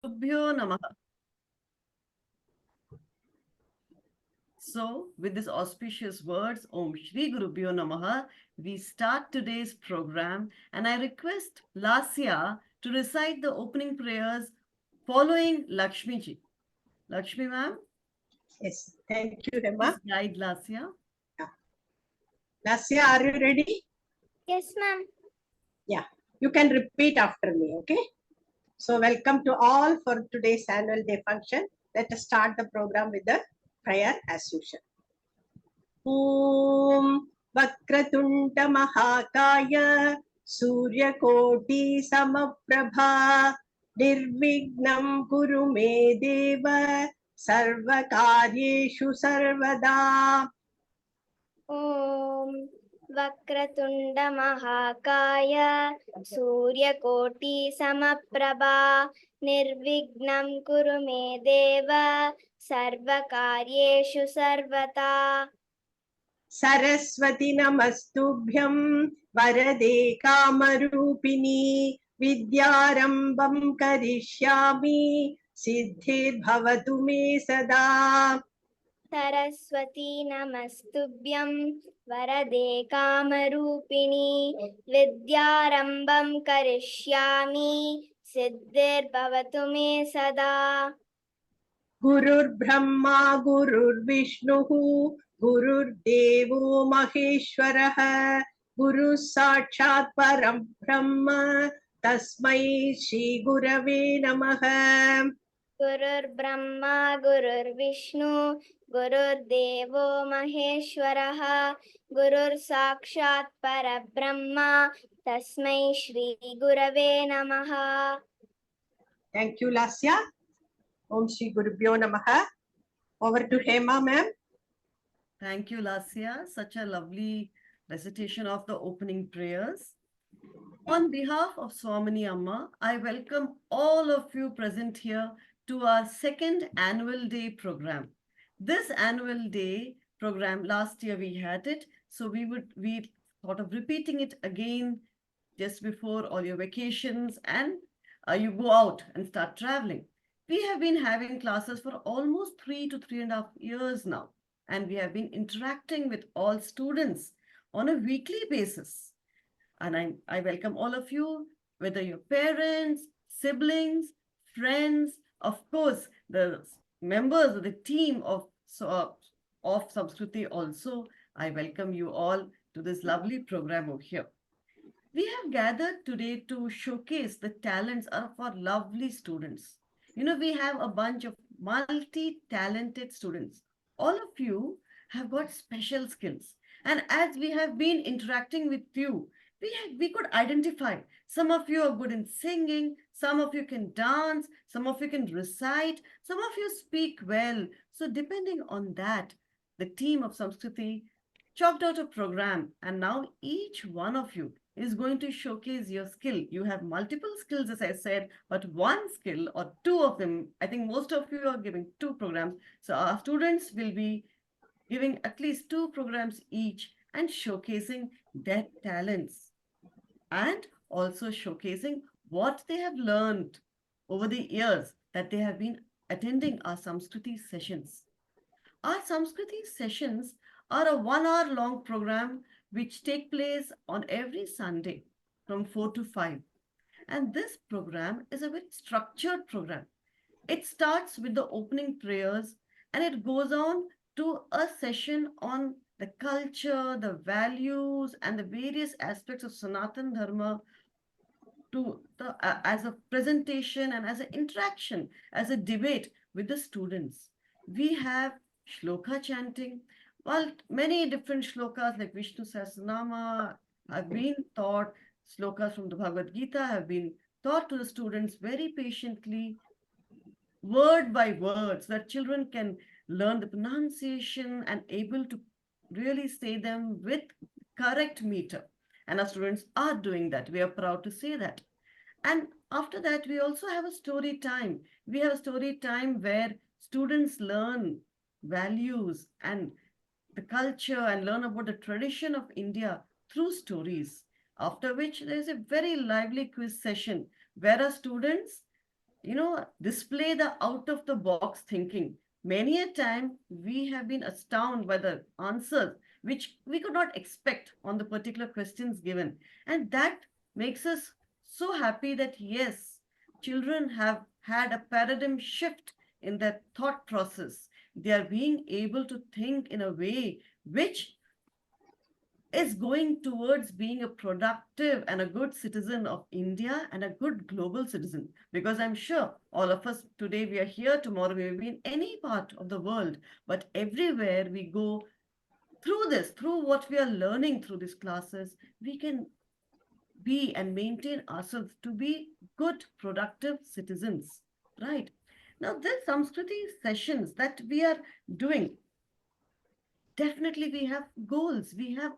Gurubhyo Namaha. So, with these auspicious words, Om Shri Gurubhyo Namaha, we start today's program, and I request Lasya to recite the opening prayers following Lakshmi ji. Lakshmi ma'am, Yes, thank you, Hema. please guide Lasya. Lasya, are you ready? Yes, ma'am. Yeah, you can repeat after me, okay? So, welcome to all for today's annual day function. Let us start the program with the prayer as usual. Om Vakratunda Mahakaya Suryakoti Samaprabha Nirvignam Kuru Me Deva Sarvakaryeshu Sarvada. ॐ वक्रतुण्डमहाकाय सूर्यकोटिसमप्रभा निर्विघ्नं कुरु मे देव सर्वकार्येषु सर्वदा सरस्वती नमस्तुभ्यं वरदे कामरूपिणी विद्यारम्भं करिष्यामि सिद्धिर्भवतु मे सदा. सरस्वती नमस्तुभ्यं वरदे कामरूपिणी विद्यारम्भं करिष्यामि सिद्धिर्भवतु मे सदा गुरुर्ब्रह्मा गुरुर्विष्णुः गुरुर्देवो महेश्वरः गुरुः साक्षात् परं ब्रह्म तस्मै श्रीगुरवे नमः. गुरुर्ब्रह्मा गुरुर्विष्णु गुरुर्देवो महेश्वरः गुरुः साक्षात् परब्रह्म तस्मै श्रीगुरवे नमः. Thank you, Lasya. Om Shri Gurubhyo Namaha. Over to Hema, ma'am. Thank you, Lasya. Such a lovely recitation of the opening prayers. On behalf of Swamini Amma, I welcome all of you present here to our second annual day program. This annual day program, last year we had it, so we thought of repeating it again just before all your vacations and you go out and start traveling. We have been having classes for almost 3 to 3.5 years now, and we have been interacting with all students on a weekly basis. And I welcome all of you, whether your parents, siblings, friends, of course, the members of the team of Samskruti also. I welcome you all to this lovely program over here. We have gathered today to showcase the talents of our lovely students. You know, we have a bunch of multi-talented students. All of you have got special skills. And as we have been interacting with you, we could identify some of you are good in singing, some of you can dance, some of you can recite, some of you speak well. So depending on that, the team of Samskruti chalked out a program, and now each one of you is going to showcase your skill. You have multiple skills, as I said, but one skill or two of them, I think most of you are giving two programs. So our students will be giving at least two programs each and showcasing their talents and also showcasing what they have learned over the years that they have been attending our Samskruti sessions. Our Samskruti sessions are a 1 hour long program which take place on every Sunday from 4 to 5. And this program is a very structured program. It starts with the opening prayers and it goes on to a session on the culture, the values, and the various aspects of Sanatan Dharma as a presentation and as an interaction, as a debate with the students. We have shloka chanting. Well, many different shlokas like Vishnu Sahasranama have been taught. Shlokas from the Bhagavad Gita have been taught to the students very patiently, word by word, so that children can learn the pronunciation and able to really say them with correct meter. And our students are doing that. We are proud to say that. And after that, we also have a story time. We have a story time where students learn values and the culture and learn about the tradition of India through stories. After which, there is a very lively quiz session where our students display the out of the box thinking. Many a time we have been astounded by the answers which we could not expect on the particular questions given. And that makes us so happy that yes, children have had a paradigm shift in their thought process. They are being able to think in a way which is going towards being a productive and a good citizen of India and a good global citizen. Because I'm sure all of us today, we are here, tomorrow we will be in any part of the world, but everywhere we go through this, through what we are learning through these classes, we can be and maintain ourselves to be good, productive citizens, right? Now, this Samskriti sessions that we are doing, definitely we have goals. We have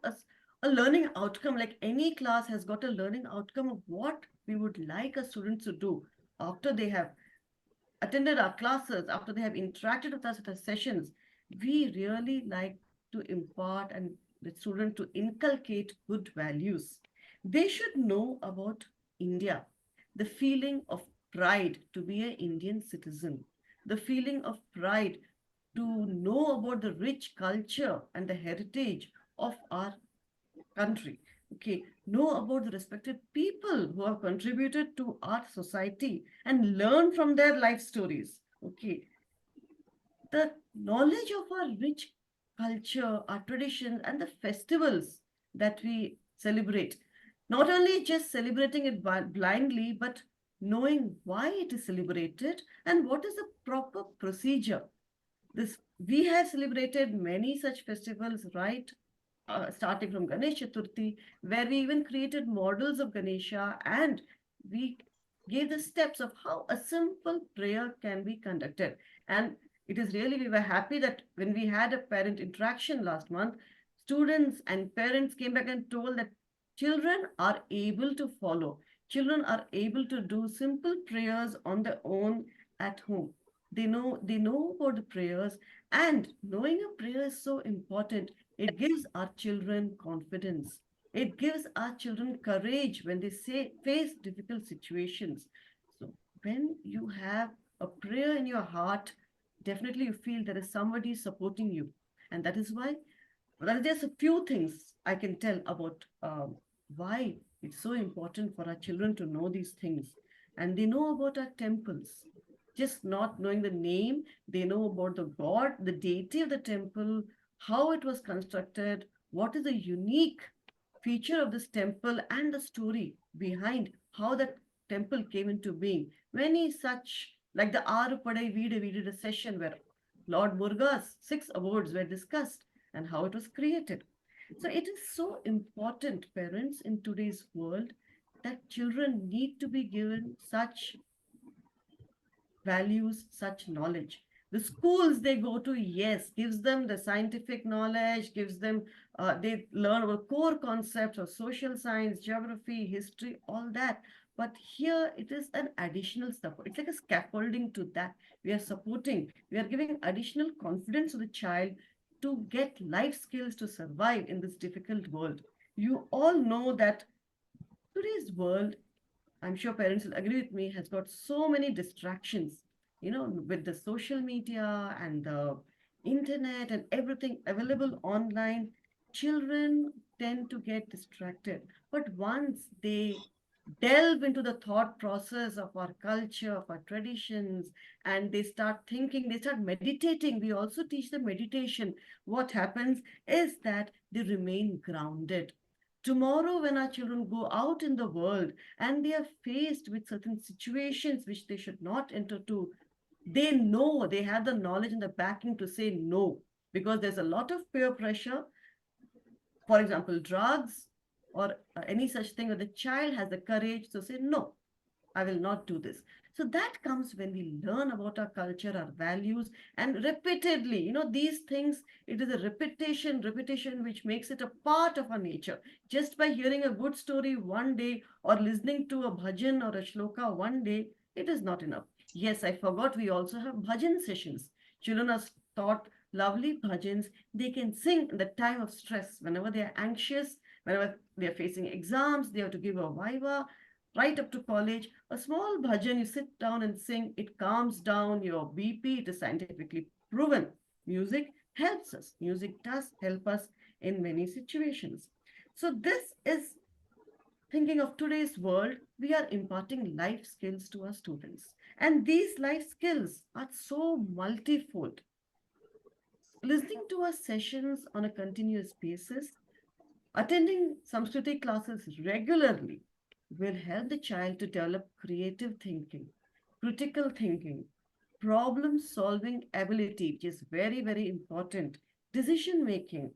a learning outcome. Like any class has got a learning outcome of what we would like a student to do after they have attended our classes, after they have interacted with us at our sessions. We really like to impart and the student to inculcate good values. They should know about India, the feeling of pride to be an Indian citizen, the feeling of pride to know about the rich culture and the heritage of our country. Okay, know about the respected people who have contributed to our society and learn from their life stories. Okay, the knowledge of our rich culture, our traditions, and the festivals that we celebrate. Not only just celebrating it blindly, but knowing why it is celebrated and what is the proper procedure. This we have celebrated many such festivals, right? Starting from Ganesh Chaturthi, where we even created models of Ganesha and we gave the steps of how a simple prayer can be conducted. And it is really, we were happy that when we had a parent interaction last month, students and parents came back and told that children are able to follow. Children are able to do simple prayers on their own at home. They know about the prayers, and knowing a prayer is so important. It gives our children confidence. It gives our children courage when they face difficult situations. So when you have a prayer in your heart, definitely you feel there is somebody supporting you. And that is why, well, there's a few things I can tell about why it's so important for our children to know these things. And they know about our temples. Just not knowing the name, they know about the god, the deity of the temple, how it was constructed, what is the unique feature of this temple, and the story behind how that temple came into being. Many such, like the Aru Padai Veedu, we did a session where Lord Muruga's 6 awards were discussed and how it was created. So it is so important, parents, in today's world that children need to be given such values, such knowledge. The schools they go to, yes, gives them the scientific knowledge, gives them, they learn about core concepts of social science, geography, history, all that. But here it is an additional support. It's like a scaffolding to that. We are supporting, we are giving additional confidence to the child to get life skills to survive in this difficult world. You all know that today's world, I'm sure parents will agree with me, has got so many distractions, with the social media and the internet and everything available online. Children tend to get distracted. But once they delve into the thought process of our culture, of our traditions, and they start thinking, they start meditating. We also teach them meditation. What happens is that they remain grounded. Tomorrow, when our children go out in the world and they are faced with certain situations which they should not enter to, they know, they have the knowledge and the backing to say no, because there's a lot of peer pressure. For example, drugs or any such thing, where the child has the courage to say, no, I will not do this. So that comes when we learn about our culture, our values, and repeatedly, these things, it is a repetition, which makes it a part of our nature. Just by hearing a good story one day or listening to a bhajan or a shloka one day, it is not enough. Yes, I forgot, we also have bhajan sessions. Children are taught lovely bhajans. They can sing in the time of stress, whenever they are anxious, whenever they are facing exams, they have to give a viva. right up to college, a small bhajan, you sit down and sing, it calms down your BP. It is scientifically proven. Music helps us. Music does help us in many situations. So this is thinking of today's world, we are imparting life skills to our students. And these life skills are so multifold. Listening to our sessions on a continuous basis, attending Samskriti classes regularly will help the child to develop creative thinking, critical thinking, problem solving ability, which is very, very important, decision making.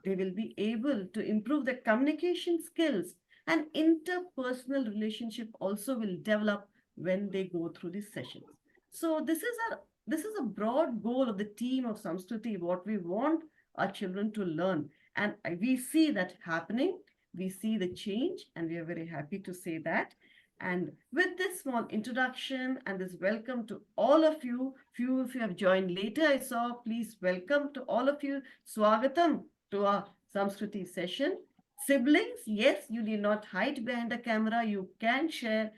They will be able to improve their communication skills, and interpersonal relationship also will develop when they go through these sessions. So this is a broad goal of the team of Samskriti, what we want our children to learn. And we see that happening. We see the change, and we are very happy to say that. And with this small introduction and this welcome to all of you, few if you have joined later, I saw, please welcome to all of you. Swagatam to our Samskriti session. Siblings, yes, you need not hide behind the camera. You can share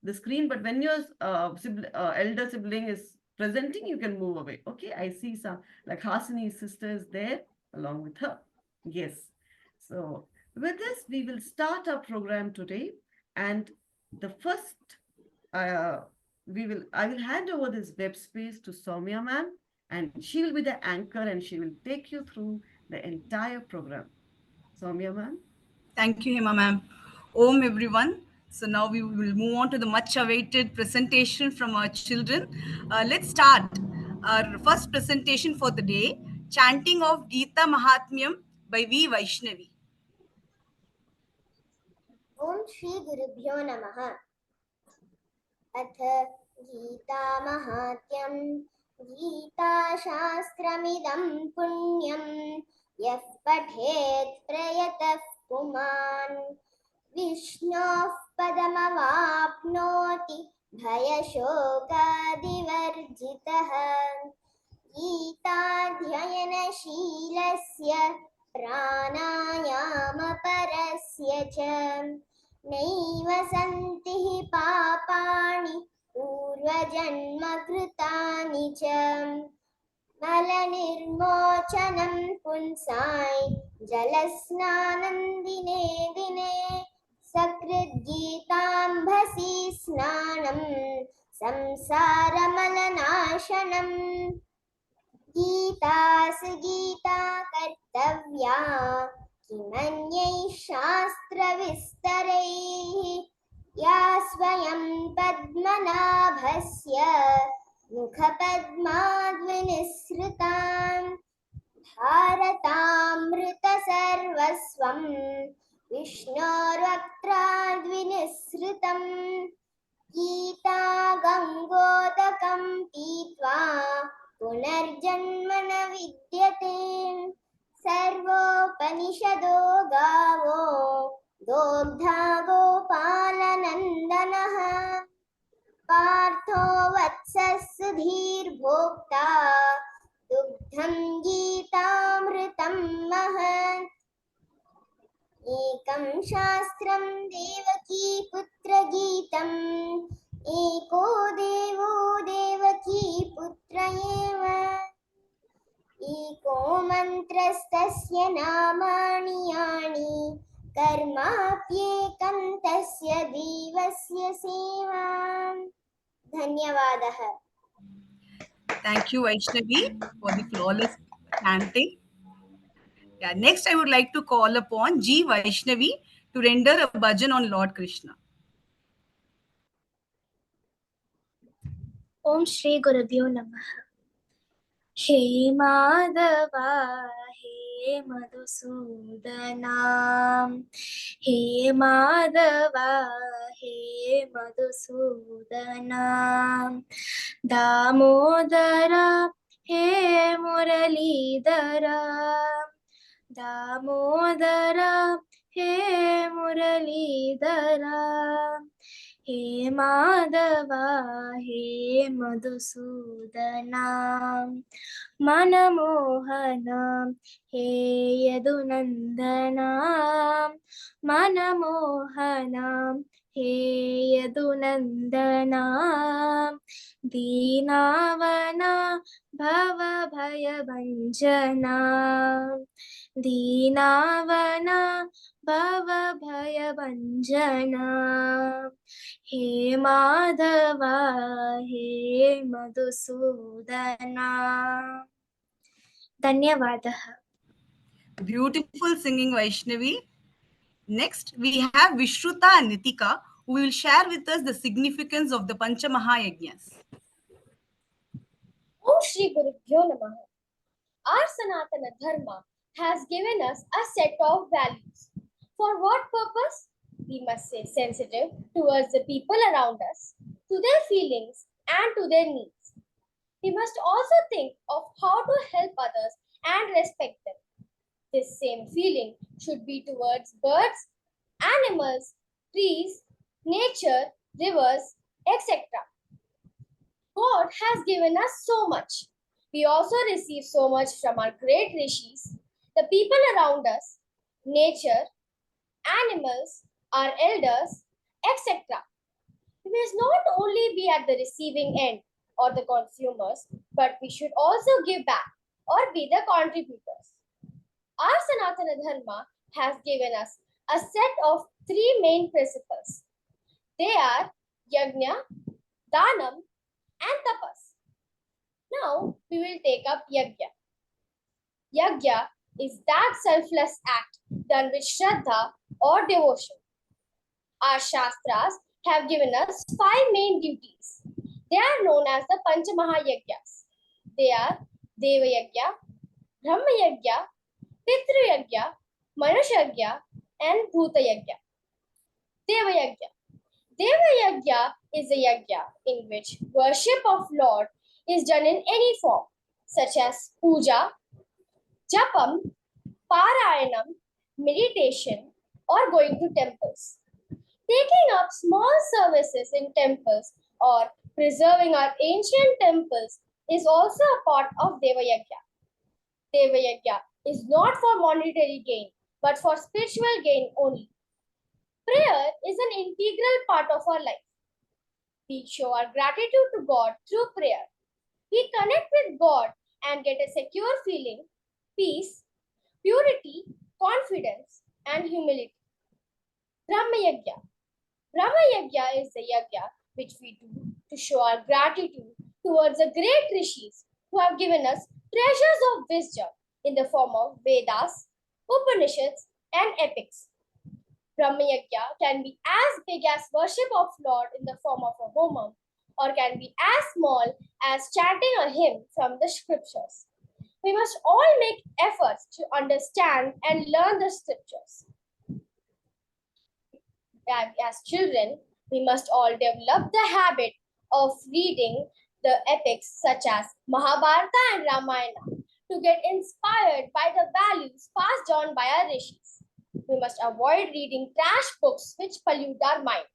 the screen, but when your elder sibling is presenting, you can move away. Okay, I see some like Hasini's sister is there along with her. Yes. So with this, we will start our program today. And the first, I will hand over this web space to Soumya ma'am, and she will be the anchor and she will take you through the entire program. Soumya ma'am. Thank you, Hema ma'am. Om everyone. So now we will move on to the much awaited presentation from our children. Let's start our first presentation for the day, chanting of Gita Mahatmyam by V. Vaishnavi. ॐ श्रीगुरुभ्यो नमः। अथ गीतामाहात्म्यं गीताशास्त्रमिदं पुण्यं यः पठेत् प्रयतः पुमान् विष्णोः पदमवाप्नोति भयशोकादिवर्जितः। गीताध्ययनशीलस्य प्राणायामपरस्य च नैव सन्ति हि पापानि पूर्वजन्मकृतानि च मलनिर्मोचनं पुंसां जलस्नानं दिने दिने सकृद्गीताम्भसि स्नानं संसारमलनाशनम्। गीता सुगीता कर्तव्या किमन्यैः शास्त्रविस्तरैः या स्वयं पद्मनाभस्य मुखपद्माद्विनिसृताम् भारतामृतसर्वस्वं विष्णोर्वक्त्राद्विनिसृतम् गीता गङ्गोदकं पीत्वा पुनर्जन्म न विद्यते सर्वोपनिषदो गावो दोग्धा गोपालनन्दनः पार्थो वत्सः सुधीर्भोक्ता दुग्धं गीतामृतं महत्। एकं शास्त्रं देवकी पुत्रगीतम् एको देवो देवकी पुत्र एव एको मन्त्रस्तस्य नामानि यानि कर्माप्येकं तस्य देवस्य सेवा। धन्यवादः। Thank you, Vaishnavi, for the flawless chanting. Yeah, next, I would like to call upon G. Vaishnavi to render a bhajan on Lord Krishna. ओम श्री गुरुभ्यो नमः। हे माधवा हे मधुसूदना हे माधवा हे मधुसूदना दामोदरा हे मुरलीधरा दामोदरा हे मुरलीधरा हे माधवा हे मधुसूदना मनमोहना हे यदुनन्दना मनमोहना हे यदुनन्दना दीनावना भवभयभञ्जना दीनावना भवभयभञ्जना हे माधवा हे मधुसूदना धन्यवादः. Beautiful singing, Vaishnavi. Next, we have Vishruta and Nitika, who will share with us the significance of the Panchamahayagnas. Om Shri Gurubhyo Namaha. Our Sanatana Dharma has given us a set of values. For what purpose? We must stay sensitive towards the people around us, to their feelings and to their needs. We must also think of how to help others and respect them. This same feeling should be towards birds, animals, trees, nature, rivers, etc. God has given us so much. We also receive so much from our great rishis, the people around us, nature, animals, our elders, etc. We must not only be at the receiving end or the consumers, but we should also give back or be the contributors. Our Sanatana Dharma has given us a set of three main principles. They are Yajna, Danam, and Tapas. Now we will take up Yajna. Yajna is that selfless act done with Shraddha or devotion. Our Shastras have given us 5 main duties. They are known as the Panchamahayajnas. They are Deva Yajna, Brahma Yajna, Pitru Yajna, Manusha Yajna, and Bhuta Yajna. Deva Yajna. Deva Yajna is a yajna in which worship of Lord is done in any form, such as puja, japam, parayanam, meditation, or going to temples. Taking up small services in temples or preserving our ancient temples is also a part of Deva Yajna. Deva Yajna is not for monetary gain, but for spiritual gain only. Prayer is an integral part of our life. We show our gratitude to God through prayer. We connect with God and get a secure feeling, peace, purity, confidence, and humility. Brahma Yajna. Brahma Yajna is the yajna which we do to show our gratitude towards the great rishis who have given us treasures of wisdom in the form of Vedas, Upanishads, and epics. Brahma Yajna can be as big as worship of Lord in the form of a homam, or can be as small as chanting a hymn from the scriptures. We must all make efforts to understand and learn the scriptures. As children, we must all develop the habit of reading the epics such as Mahabharata and Ramayana to get inspired by the values passed on by our rishis. We must avoid reading trash books which pollute our mind.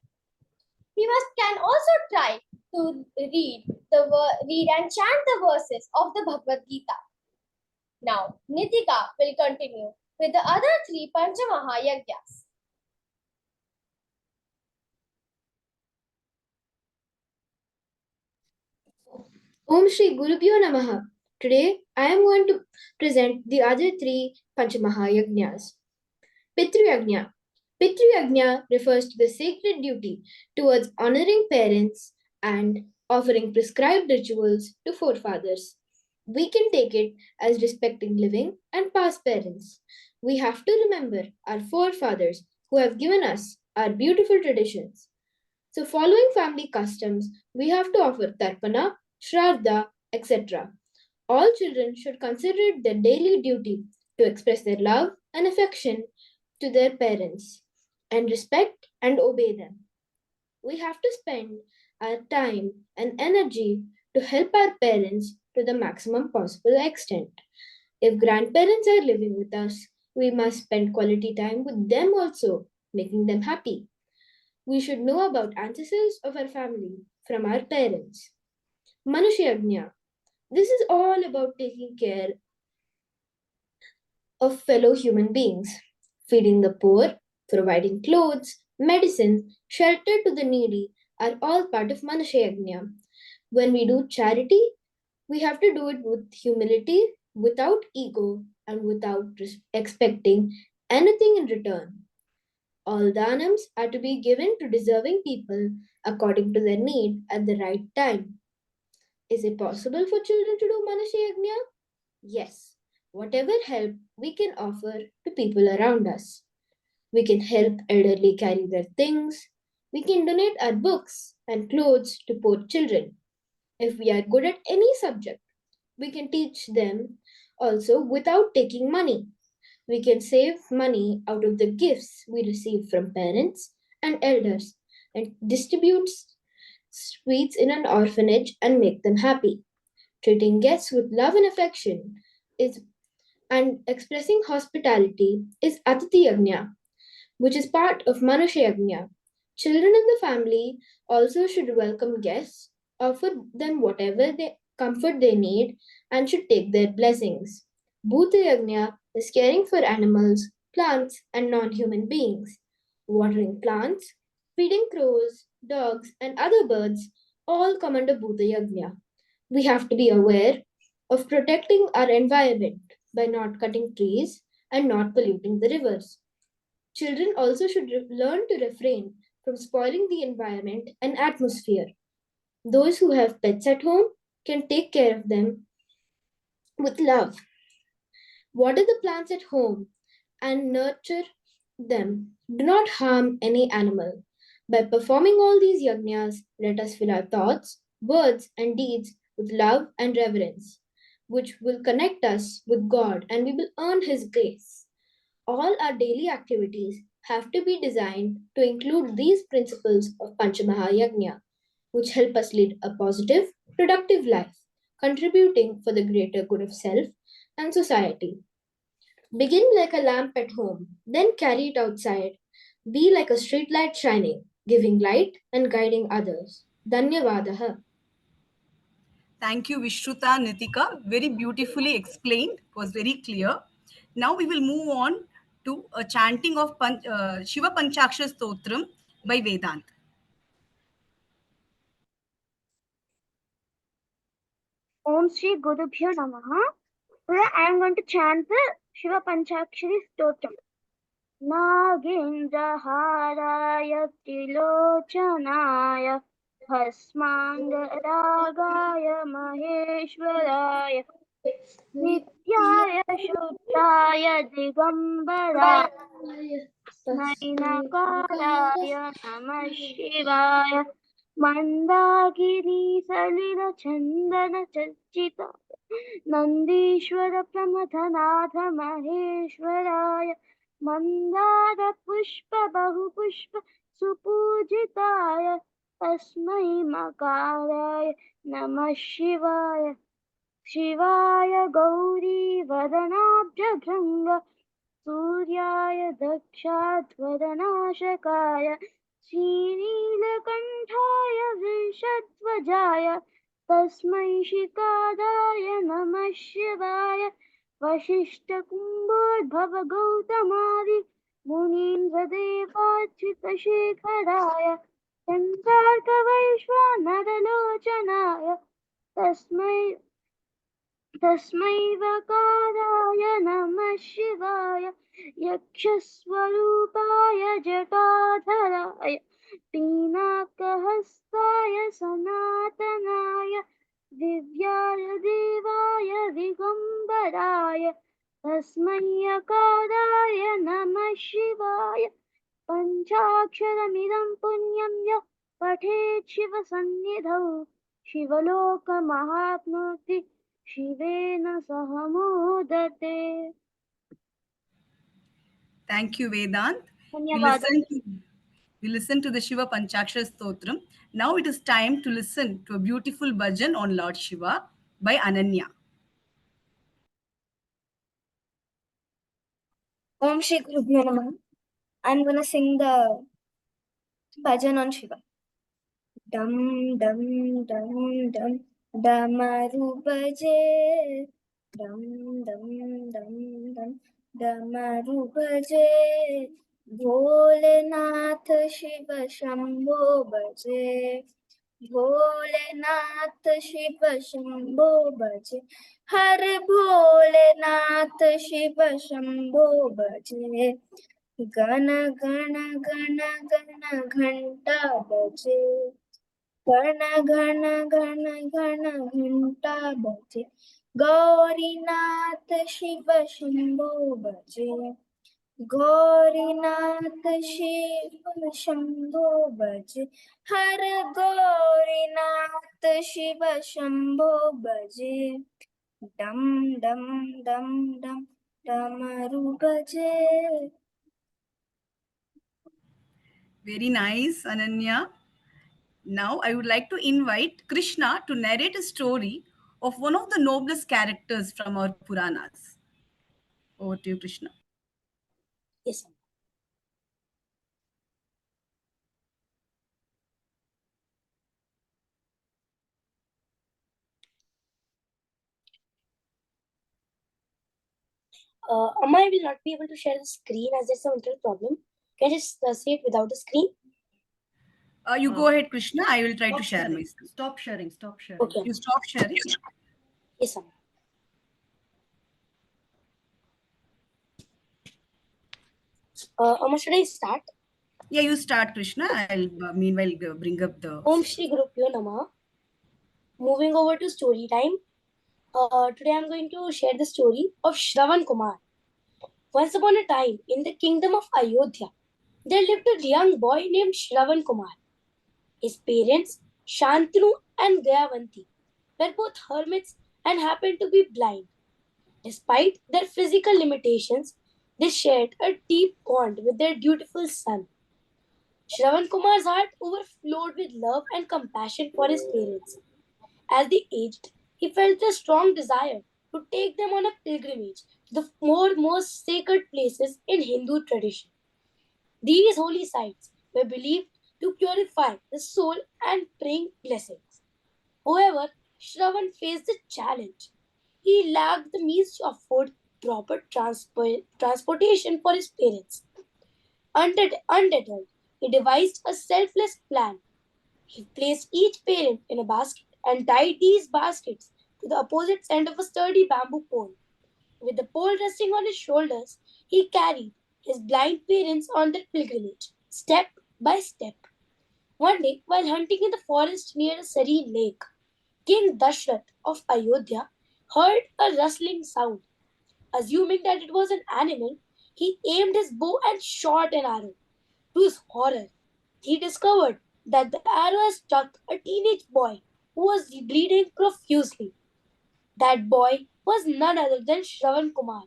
We can also try to read and chant the verses of the Bhagavad Gita. Now, Nitika will continue with the other 3 Panchamahayagnas. Om Shri Gurubhyo Namaha. Today I am going to present the other 3 Panchamahayagnas. Pitru Yajna. Pitru Yajna refers to the sacred duty towards honoring parents and offering prescribed rituals to forefathers. We can take it as respecting living and past parents. We have to remember our forefathers who have given us our beautiful traditions. So, following family customs, we have to offer tarpana, shraddha, etc. All children should consider it their daily duty to express their love and affection to their parents and respect and obey them. We have to spend our time and energy to help our parents to the maximum possible extent. If grandparents are living with us, we must spend quality time with them also, making them happy. We should know about ancestors of our family from our parents. Manusha Yajna. This is all about taking care of fellow human beings, feeding the poor, providing clothes, medicines, shelter to the needy are all part of Manusha Yajna. When we do charity, we have to do it with humility, without ego, and without expecting anything in return. All dhanams are to be given to deserving people according to their need at the right time. Is it possible for children to do Manusha Yajna? Yes. Whatever help we can offer to people around us. We can help elderly carry their things. We can donate our books and clothes to poor children. If we are good at any subject, we can teach them also without taking money. We can save money out of the gifts we receive from parents and elders and distribute sweets in an orphanage and make them happy. Treating guests with love and affection is and expressing hospitality is Atiti Yajna, which is part of Manusha Yajna. Children in the family also should welcome guests, offer them whatever comfort they need, and should take their blessings. Bhuta Yajna is caring for animals, plants, and non human beings. Watering plants, feeding crows, dogs, and other birds all come under Bhuta Yajna. We have to be aware of protecting our environment by not cutting trees and not polluting the rivers. Children also should learn to refrain from spoiling the environment and atmosphere. Those who have pets at home can take care of them with love. Water the plants at home and nurture them. Do not harm any animal. By performing all these yajnas, let us fill our thoughts, words, and deeds with love and reverence, which will connect us with God and we will earn His grace. All our daily activities have to be designed to include these principles of Panchamahayagna, which help us lead a positive, productive life, contributing for the greater good of self and society. Begin like a lamp at home, then carry it outside. Be like a street light shining, giving light and guiding others. Dhanyavadaha. Thank you, Vishruta, Nitika. Very beautifully explained. It was very clear. Now we will move on to a chanting of Shiva Panchakshara Stotram by Vedant. Om Shri Gurubhyo Namaha. Today I am going to chant the Shiva Panchakshari Stotram. Nagendraharaya Tilochanaya Bhasmangaragaya Maheshwaraya Nityaya Shuddhaya Digambaraya Nainakaraya Namah Shivaya Mandagiri Salila Chandana Chachita Nandishwara Pramadhanatha Maheshwaraya Mandara Pushpa Bahu Pushpa Supujitaya Tasmai Makaraya Namah Shivaya Shivaya Gauri Vadanabja Bhanga Suryaya Dakshadvadanashakaya Srinilakantaya Vishadvajaya Tasmai Shikadaya Namah Shivaya Vashishta Kumbhodbhava Gautamadi Munindra Devachita Shekharaya Chandrarka Vaishwanadalochanaya Tasmai Vakaraయ Namah Shivaya Yakshaswarupaya Jatadharaya Pinakahastaya Sanatanaya Divyaya Devaya Digambaraya Tasmai Akaraya Namah Shivaya Panchaksharamidam punyam ya pathet Shiva sannidhau Shivaloka mahatmurti Shivena sahamodate. Thank you, Vedant. Dhanyavada. We listen to the Shiva Panchakshara Stotram. Now it is time to listen to a beautiful bhajan on Lord Shiva by Ananya. Om Shri Gurubhyo Namaha. I'm gonna sing the bhajan on Shiva. Dum dum dum dum damaru baje. Dum dum dum dum damaru baje. Bholenath Shiv Shambho भजे, भोलेनाथ शिव शंभो भजे, हर भोलेनाथ शिव शंभो भजे, गण गण गण गण घंटा बजे, गण गण गण गण घंटा बजे, गौरीनाथ शिव शंभो भजे, गौरीनाथ शिव शंभो भजे, हर गौरीनाथ शिव शंभो भजे, डम डम डम डम डमरू बजे. Very nice, Ananya. Now, I would like to invite Krishna to narrate a story of one of the noblest characters from our Puranas. Over to you, Krishna. Yes. Amma, I will not be able to share the screen as there's some internet problem. Can I just say it without the screen? You go ahead, Krishna. I will try Stop to share sharing. my screen. Stop sharing. Stop sharing. Okay. You stop sharing. Yes, Amma. Amma, should I start? Yeah, you start, Krishna. I'll meanwhile bring up the. Om Shri Gurupyo Namah. Moving over to story time. Today I'm going to share the story of Shravan Kumar. Once upon a time, in the kingdom of Ayodhya, there lived a young boy named Shravan Kumar. His parents, Shantanu and Dayavanti, were both hermits and happened to be blind. Despite their physical limitations, they shared a deep bond with their dutiful son. Shravan Kumar's heart overflowed with love and compassion for his parents. As they aged, he felt a strong desire to take them on a pilgrimage to the most sacred places in Hindu tradition. These holy sites were believed to purify the soul and bring blessings. However, Shravan faced a challenge. He lacked the means to afford proper transportation for his parents. Undeterred, he devised a selfless plan. He placed each parent in a basket and tied these baskets to the opposite end of a sturdy bamboo pole. With the pole resting on his shoulders, he carried his blind parents on their pilgrimage, step by step. One day, while hunting in the forest near a serene lake, King Dashrath of Ayodhya heard a rustling sound. Assuming that it was an animal, he aimed his bow and shot an arrow. To his horror, he discovered that the arrow had struck a teenage boy who was bleeding profusely. That boy was none other than Shravan Kumar.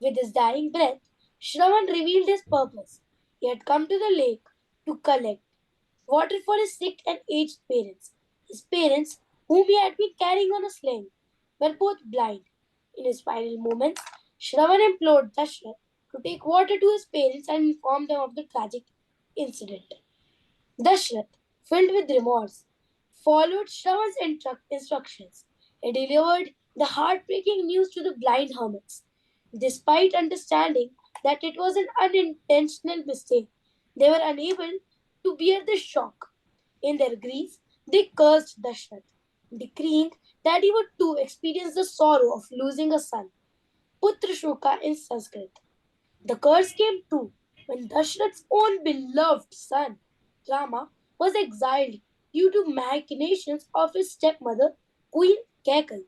With his dying breath, Shravan revealed his purpose. He had come to the lake to collect water for his sick and aged parents. His parents, whom he had been carrying on a sling, were both blind. In his final moments, Shravan implored Dashrath to take water to his parents and inform them of the tragic incident. Dashrath, filled with remorse, followed Shravan's instructions. He delivered the heartbreaking news to the blind hermits. Despite understanding that it was an unintentional mistake, they were unable to bear the shock. In their grief, they cursed Dashrath, decreeing that he would too experience the sorrow of losing a son. Putra Shuka in Sanskrit. The curse came true when Dashrath's own beloved son, Rama, was exiled due to machinations of his stepmother, Queen Kekal.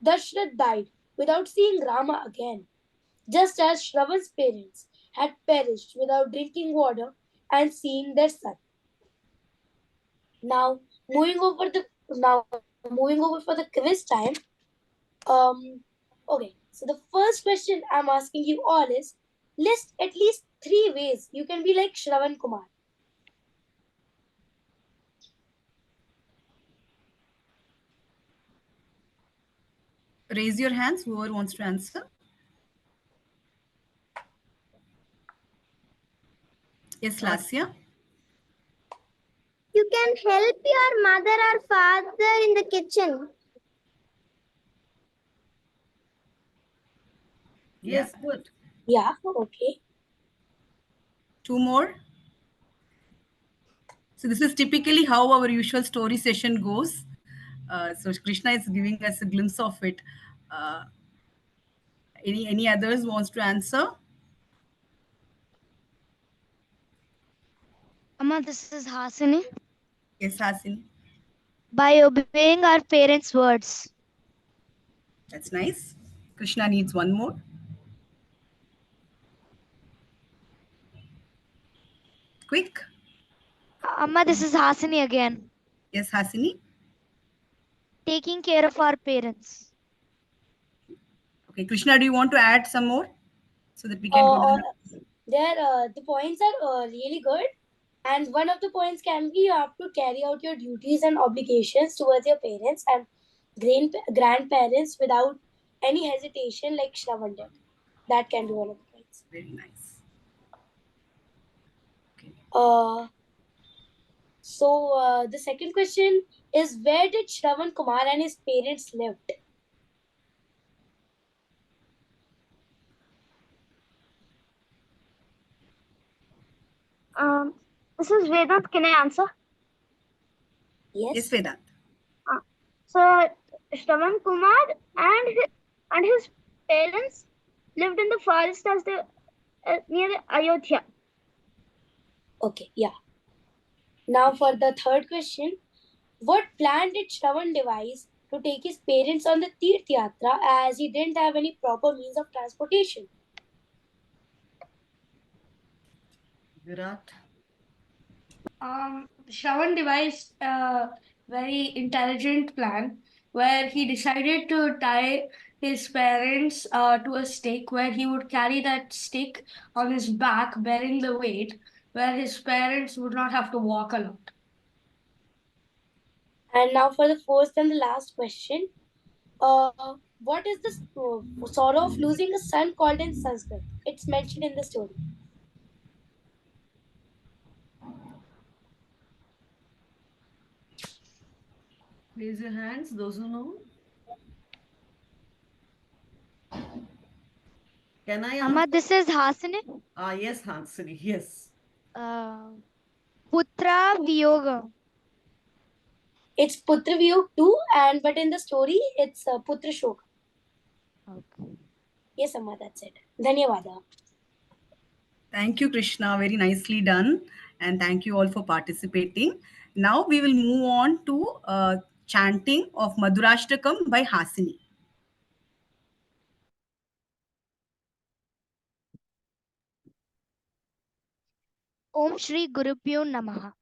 Dashrath died without seeing Rama again, just as Shravan's parents had perished without drinking water and seeing their son. Now, moving over for the quiz time. Okay, so the first question I'm asking you all is list at least 3 ways you can be like Shravan Kumar. Raise your hands, whoever wants to answer. Yes, Lasya. You can help your mother or father in the kitchen. Yes, good. Yeah, okay. Two more. So this is typically how our usual story session goes. So Krishna is giving us a glimpse of it. Uh, any others wants to answer? Amma, this is Hasini. Yes, Hasini. By obeying our parents' words. That's nice. Krishna needs one more. Quick. Amma, this is Hasini again. Yes, Hasini. Taking care of our parents. Okay, Krishna, do you want to add some more so that we can go to the The points are really good. And one of the points can be you have to carry out your duties and obligations towards your parents and grandparents without any hesitation, like Shravan did. That can be one of the points. very nice. The second question is, where did Shravan Kumar and his parents lived? This is Vedant. Can I answer? Yes, Vedant. So Shravan Kumar and his parents lived in the forest as the near the Ayodhya. Okay, yeah. Now for the third question, what plan did Shravan devise to take his parents on the Tirth Yatra as he didn't have any proper means of transportation? Virat. Shravan devised a very intelligent plan where he decided to tie his parents to a stick, where he would carry that stick on his back, bearing the weight, where his parents would not have to walk a lot. And now for the fourth and the last question. What is the sorrow of losing a son called in Sanskrit? It's mentioned in the story. Raise your hands, those who know. Can I Amma, answer? this is Hasini. Yes, Hansini, yes. Putra Viyoga. It's Putra Viyog too, but in the story, it's Putra Shoka. Okay. Yes, Amma, that's it. Dhanyavada. Thank you, Krishna. Very nicely done. And thank you all for participating. Now we will move on to chanting of Madhurashtakam by Hasini. Om Shri Gurubhyo Namaha.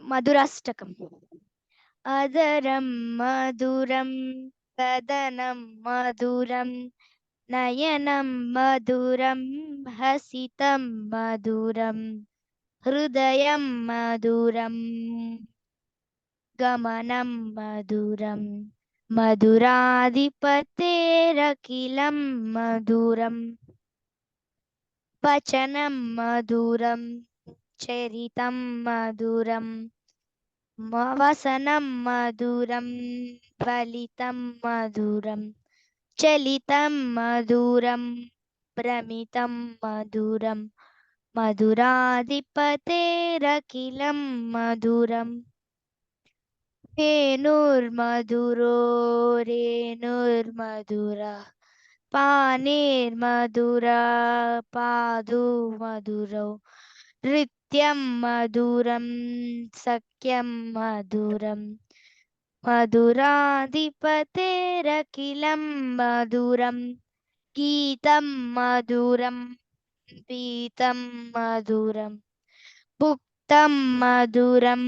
Madhurashtakam. Adaram Maduram Kadanam Maduram Nayanam Maduram Hasitam Maduram Hrudayam Maduram Gamanam Maduram Madhuradipaterakilam Maduram Vachanam Maduram Charitam Maduram Vasanam Maduram Valitam Maduram Chalitam Maduram Pramitam Maduram Madhuradipaterakilam Maduram Venur Madura Panir Madura Padu Maduro Rityam Maduram Sakyam Maduram Madhuradipaterakilam Maduram Geetam Maduram Pitam Maduram Bhuktam Maduram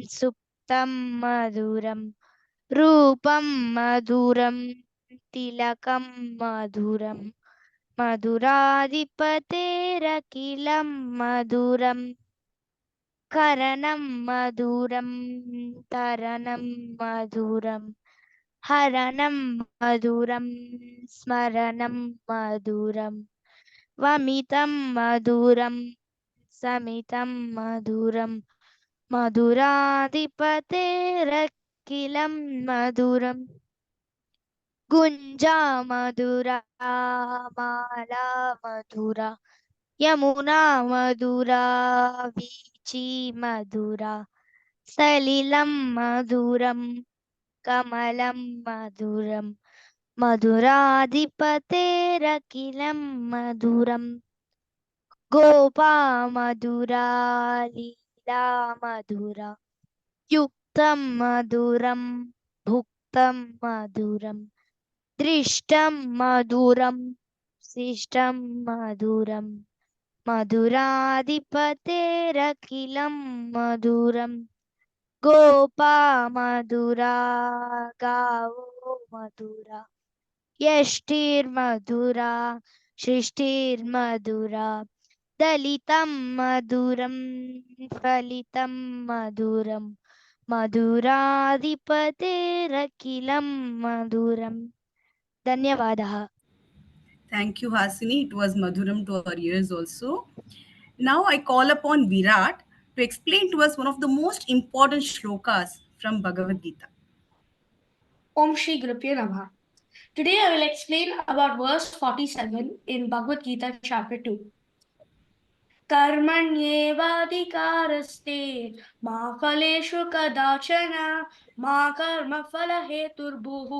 Suptam Maduram Rupam Maduram Tilakam Maduram Madhuradipaterakilam Maduram Karanam Maduram Taranam Maduram Haranam Maduram Smaranam Maduram Vamitam Maduram Samitam Maduram Madhuradipaterakilam किलं मधुरं गुञ्जा मधुरा माला मधुरा यमुना मधुरा वीची मधुरा सलिलं मधुरं कमलं मधुरं मधुराधिपतेरखिलं मधुरम् गोपा मधुरा लीला मधुरा युक्तं मधुरं भुक्तं मधुरं दृष्टं मधुरं शिष्टं मधुरं मधुराधिपतेरखिलं मधुरम् गोपा मधुरा गावो मधुरा यष्टिर्मधुरा सृष्टिर्मधुरा दलितं मधुरं फलितं मधुरं मधुराधिपतेरखिलं मधुरम् धन्यवादः Thank you, Hasini. It was Madhuram to our ears also. Now I call upon Virat to explain to us one of the most important shlokas from Bhagavad Gita. Om Shri Gurupyo Namaha. Today I will explain about verse 47 in Bhagavad Gita chapter 2. कर्मण्येवाधिकारस्ते मा फलेषु कदाचन मा कर्मफलहेतुर्भुः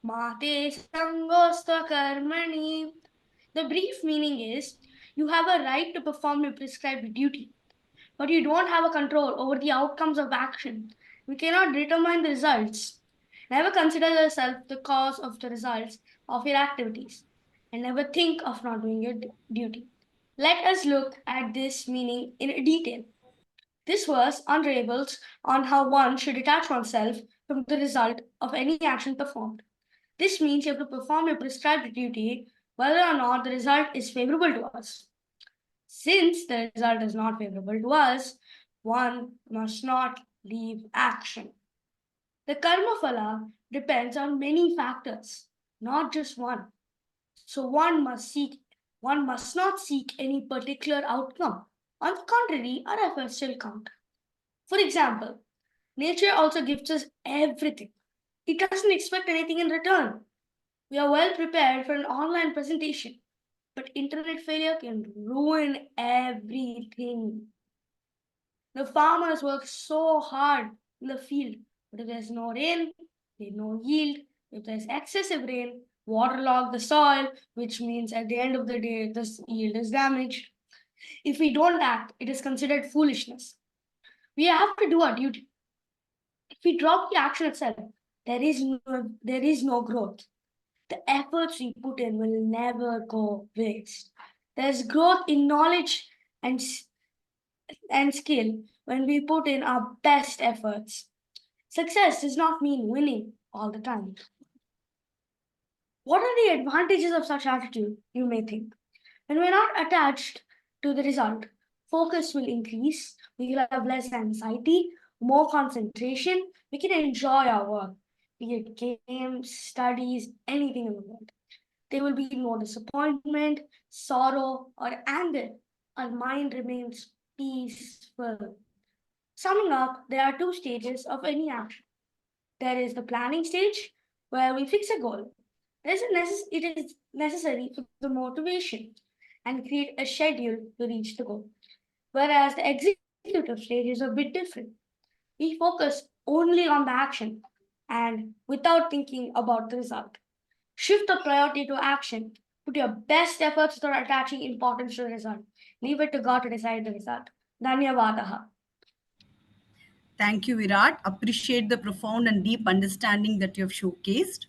मा ते सङ्गोऽस्त्वकर्मणि. The brief meaning is you have a right to perform your prescribed duty, but you don't have a control over the outcomes of action. You cannot determine the results. Never consider yourself the cause of the results of your activities, and never think of not doing your duty. Let us look at this meaning in detail. This verse unravels on how one should detach oneself from the result of any action performed. This means you have to perform your prescribed duty whether or not the result is favorable to us. Since the result is not favorable to us, one must not leave action. The karma phala depends on many factors, not just one. So one must not seek any particular outcome. On the contrary, our efforts still count. For example, nature also gives us everything. It doesn't expect anything in return. We are well prepared for an online presentation, but internet failure can ruin everything. The farmers work so hard in the field, but if there's no rain, there's no yield. If there's excessive rain, waterlog the soil, which means at the end of the day, the yield is damaged. If we don't act, it is considered foolishness. We have to do our duty. If we drop the action itself, there is no growth. The efforts we put in will never go waste. There's growth in knowledge and skill when we put in our best efforts. Success does not mean winning all the time. What are the advantages of such attitude, you may think? When we're not attached to the result, focus will increase, we will have less anxiety, more concentration, we can enjoy our work, be it games, studies, anything in the world. There will be no disappointment, sorrow, or anger. Our mind remains peaceful. Summing up, there are two stages of any action. There is the planning stage, where we fix a goal. It is necessary for the motivation and create a schedule to reach the goal. Whereas the executive stage is a bit different. We focus only on the action and without thinking about the result. Shift the priority to action. Put your best efforts toward attaching importance to the result. Leave it to God to decide the result. Dhanyavadaha. Thank you, Virat. Appreciate the profound and deep understanding that you have showcased.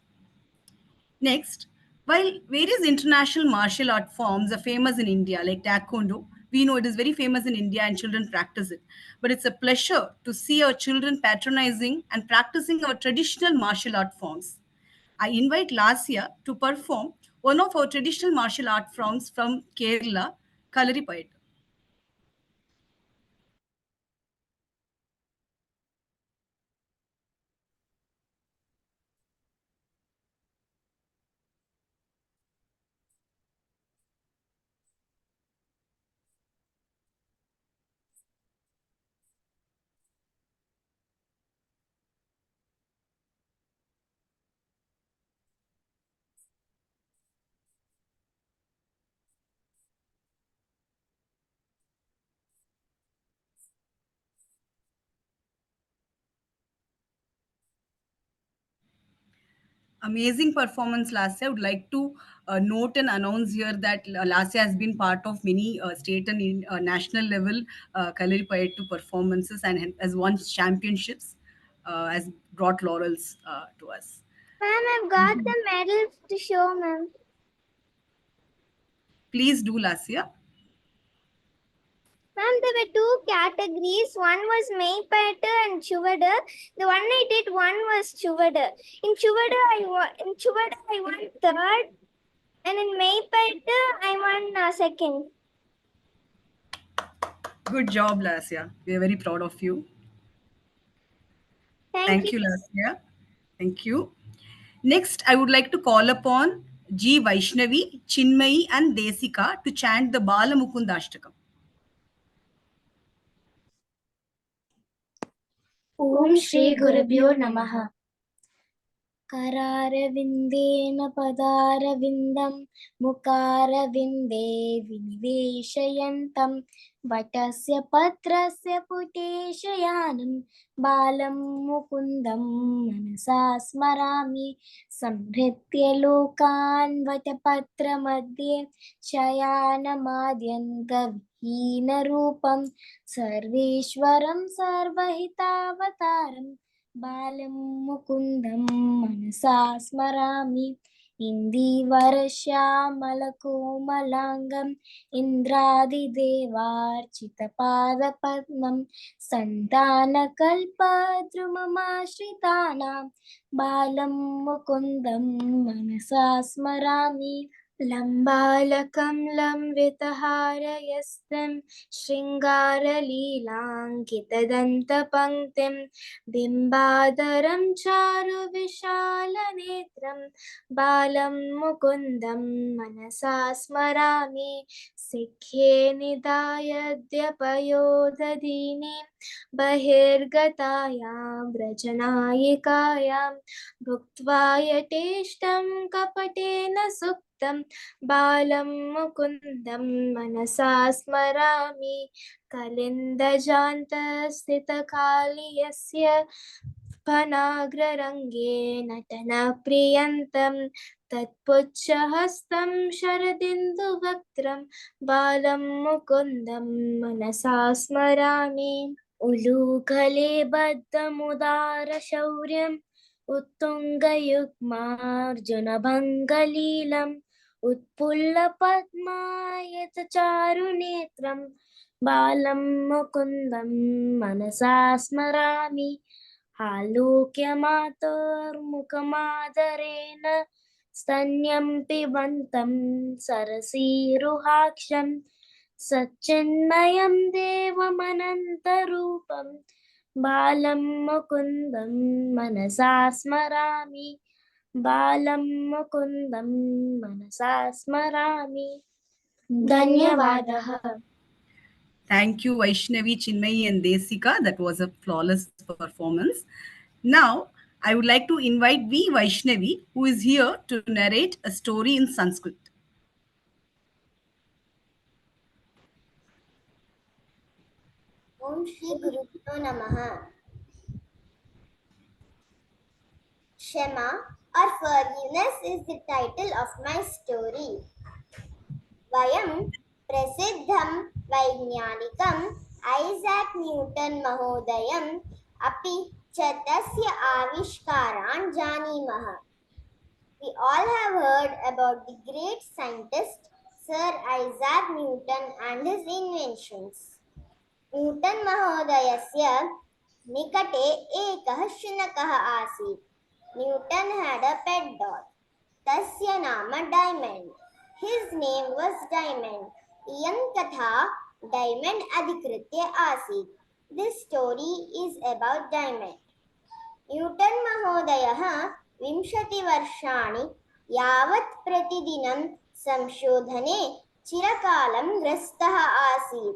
Next, while various international martial art forms are famous in India, like Taekwondo, we know it is very famous in India and children practice it. But it's a pleasure to see our children patronizing and practicing our traditional martial art forms. I invite Lasya to perform one of our traditional martial art forms from Kerala, Kalaripayattu. Amazing performance, Lasya. I would like to note and announce here that Lasya has been part of many state and national level Kalari Payettu performances and has won championships, has brought laurels to us. Ma'am, I've got the medals to show, ma'am. Please do, Lasya. Ma'am, there were two categories. One was Maypata and Chuvada. The one I did one was Chuvada. In Chuvada, I won third, and in Maypata, I won second. Good job, Lasya. We are very proud of you. Thank Thank you, Lasya. Thank you. Next, I would like to call upon G. Vaishnavi, Chinmayi, and Desika to chant the Bala Mukundashtakam. ॐ श्रीगुरुभ्यो नमः करारविन्देन पदारविन्दं मुकारविन्दे विनिवेशयन्तं वटस्य पत्रस्य पुटेशयानं बालं मुकुन्दं मनसा स्मरामि संहृत्य लोकान् वटपत्रमध्ये शयानमाद्यन्तविहीनरूपं सर्वेश्वरं सर्वहितावतारम् बालं मुकुन्दं मनसा स्मरामि इन्दीवरश्यामलकोमलाङ्गम् इन्द्रादिदेवार्चितपादपद्मं सन्तानकल्पद्रुममाश्रितानां बालं मुकुन्दं मनसा स्मरामि लम्बालकं लम्बितहारयस्तं शृङ्गारलीलाङ्कितदन्तपङ्क्तिं बिम्बादरं चारुविशालनेत्रं बालं मुकुन्दं मनसा स्मरामि सिखे निधायद्यपयोदधीनीं बहिर्गतायां व्रजनायिकायां भुक्त्वा यथेष्टं कपटेन सुप्तं बालं मुकुन्दं मनसा स्मरामि कलिन्दजान्तस्थितकालियस्य फनाग्ररङ्गे नटनप्रियन्तं तत्पुच्छहस्तं शरदिन्दुवक्त्रं बालं मुकुन्दं मनसा स्मरामि उलूखले बद्धमुदारशौर्यम् उत्तुङ्गयुग्मार्जुनभङ्गलीलम् उत्पुल्लपद्मायतचारुनेत्रं बालं मुकुन्दं मनसा स्मरामि आलोक्यमातोर्मुखमादरेण स्तन्यं पिबन्तं सरसीरुहाक्षं सच्चिन्मयं देवमनन्तरूपं बालं मुकुन्दं मनसा स्मरामि बालं मुकुन्दं मनसा स्मरामि धन्यवादः Thank you, Vaishnavi, Chinmayi, and Desika. That was a flawless performance. Now, I would like to invite V. Vaishnavi, who is here to narrate a story in Sanskrit. Om Shri Gurubhyo Namaha. Shema or forgiveness is the title of my story. Vayam Prasiddham Vaignanikam Isaac Newton Mahodayam Api Chatasya Avishkaran Janimaha. We all have heard about the great scientist Sir Isaac Newton and his inventions. Newton Mahodayasya Nikate Ekah Shunakah Asit. Newton had a pet dog. Tasya Nama Diamond. His name was Diamond. Iyam Katha Diamond Adhikritya Asit. This story is about Diamond. Newton Mahodayah Vimshati Varshani Yavat Pratidinam Samshodhane Chirakalam Grastaha Asit.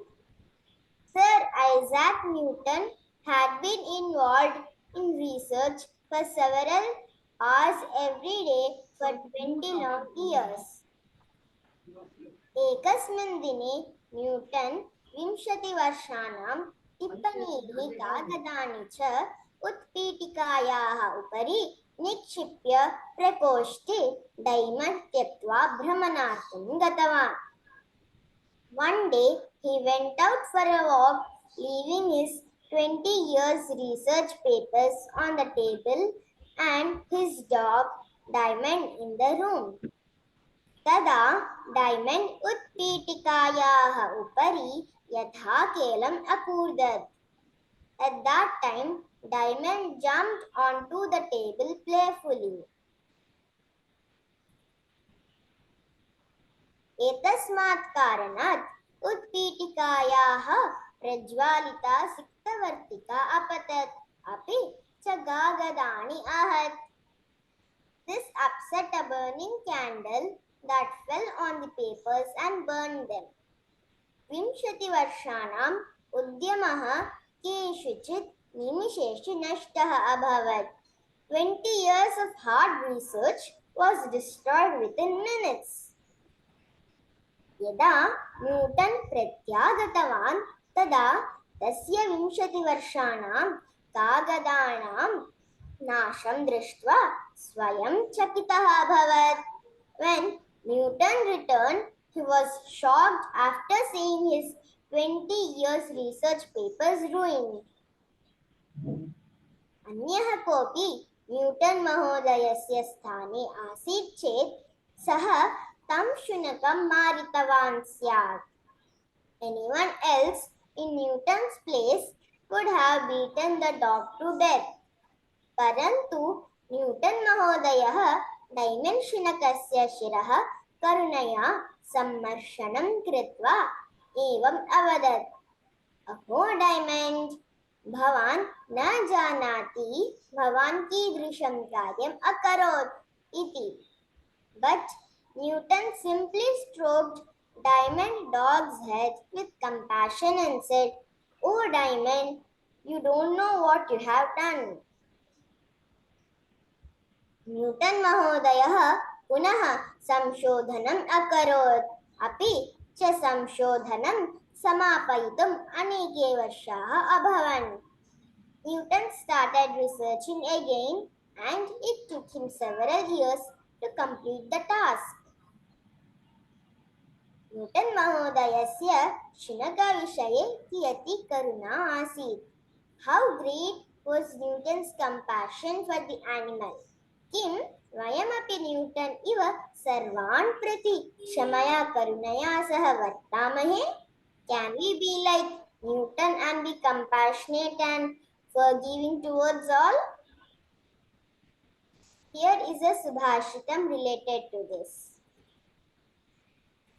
Sir Isaac Newton had been involved in research for several hours every day for 20 long years. Ekasmin dine Newton Vimshati Varshanam Tippanihi Kadadani cha Utpitikayaha Upari निक्षिप्य प्रकोष्ठे diamond त्यक्त्वा भ्रमणार्थं गतवान्. One day he went out for a walk, leaving his 20 years research papers on the table and his dog Diamond in the room. तदा Diamond उत्पीठिकायाः उपरि यथा केलम् अकूर्दत्. At that time, Diamond jumped onto the table playfully. एतस्मात् कारणात् उत्पीठिकायाः प्रज्वालिता सिक्तवर्तिका अपतत्, अपि च गागदानि आहत्. This upset a burning candle that fell on the papers and burned them. 20 वर्षाणाम् उद्यमः केषुचित् निमिषेषु नष्टः अभवत्. 20 years of hard research was destroyed within minutes. यदा न्यूटन् प्रत्यागतवान् तदा तस्य 20 वर्षाणां कागदानां नाशं दृष्ट्वा स्वयं चकितः अभवत्. When Newton returned, he was shocked after seeing his 20 years research papers ruined. अन्यः कोऽपि न्यूटन् महोदयस्य स्थाने आसीत् चेत् सः तं शुनकं मारितवान् स्यात्. Anyone else in Newton's place would have beaten the dog to death. परन्तु न्यूटन् महोदयः डैमण्ड् शुनकस्य शिरः करुणया सम्मर्शनं कृत्वा एवम् अवदत्, अहो डैमण्ड्, भवान् न जानाति भवान् कीदृशं कार्यम् अकरोत् इति. But Newton simply stroked Diamond dog's head with compassion and said, "Oh Diamond, you don't know what you have done." Newton महोदयः पुनः संशोधनम् अकरोत्, अपि च संशोधनं समापयितुम् अनेके वर्षाः अभवन्. Newton started researching again and it took him several years to complete the task. Newton महोदयस्य शुनकविषये कियती करुणा आसीत्. How great was Newton's compassion for the animal. किं वयमपि न्यूटन् इव सर्वान् प्रति क्षमया करुणया सह वर्तामहे? Can we be like Newton and be compassionate and forgiving towards all? Here is a subhashitam related to this.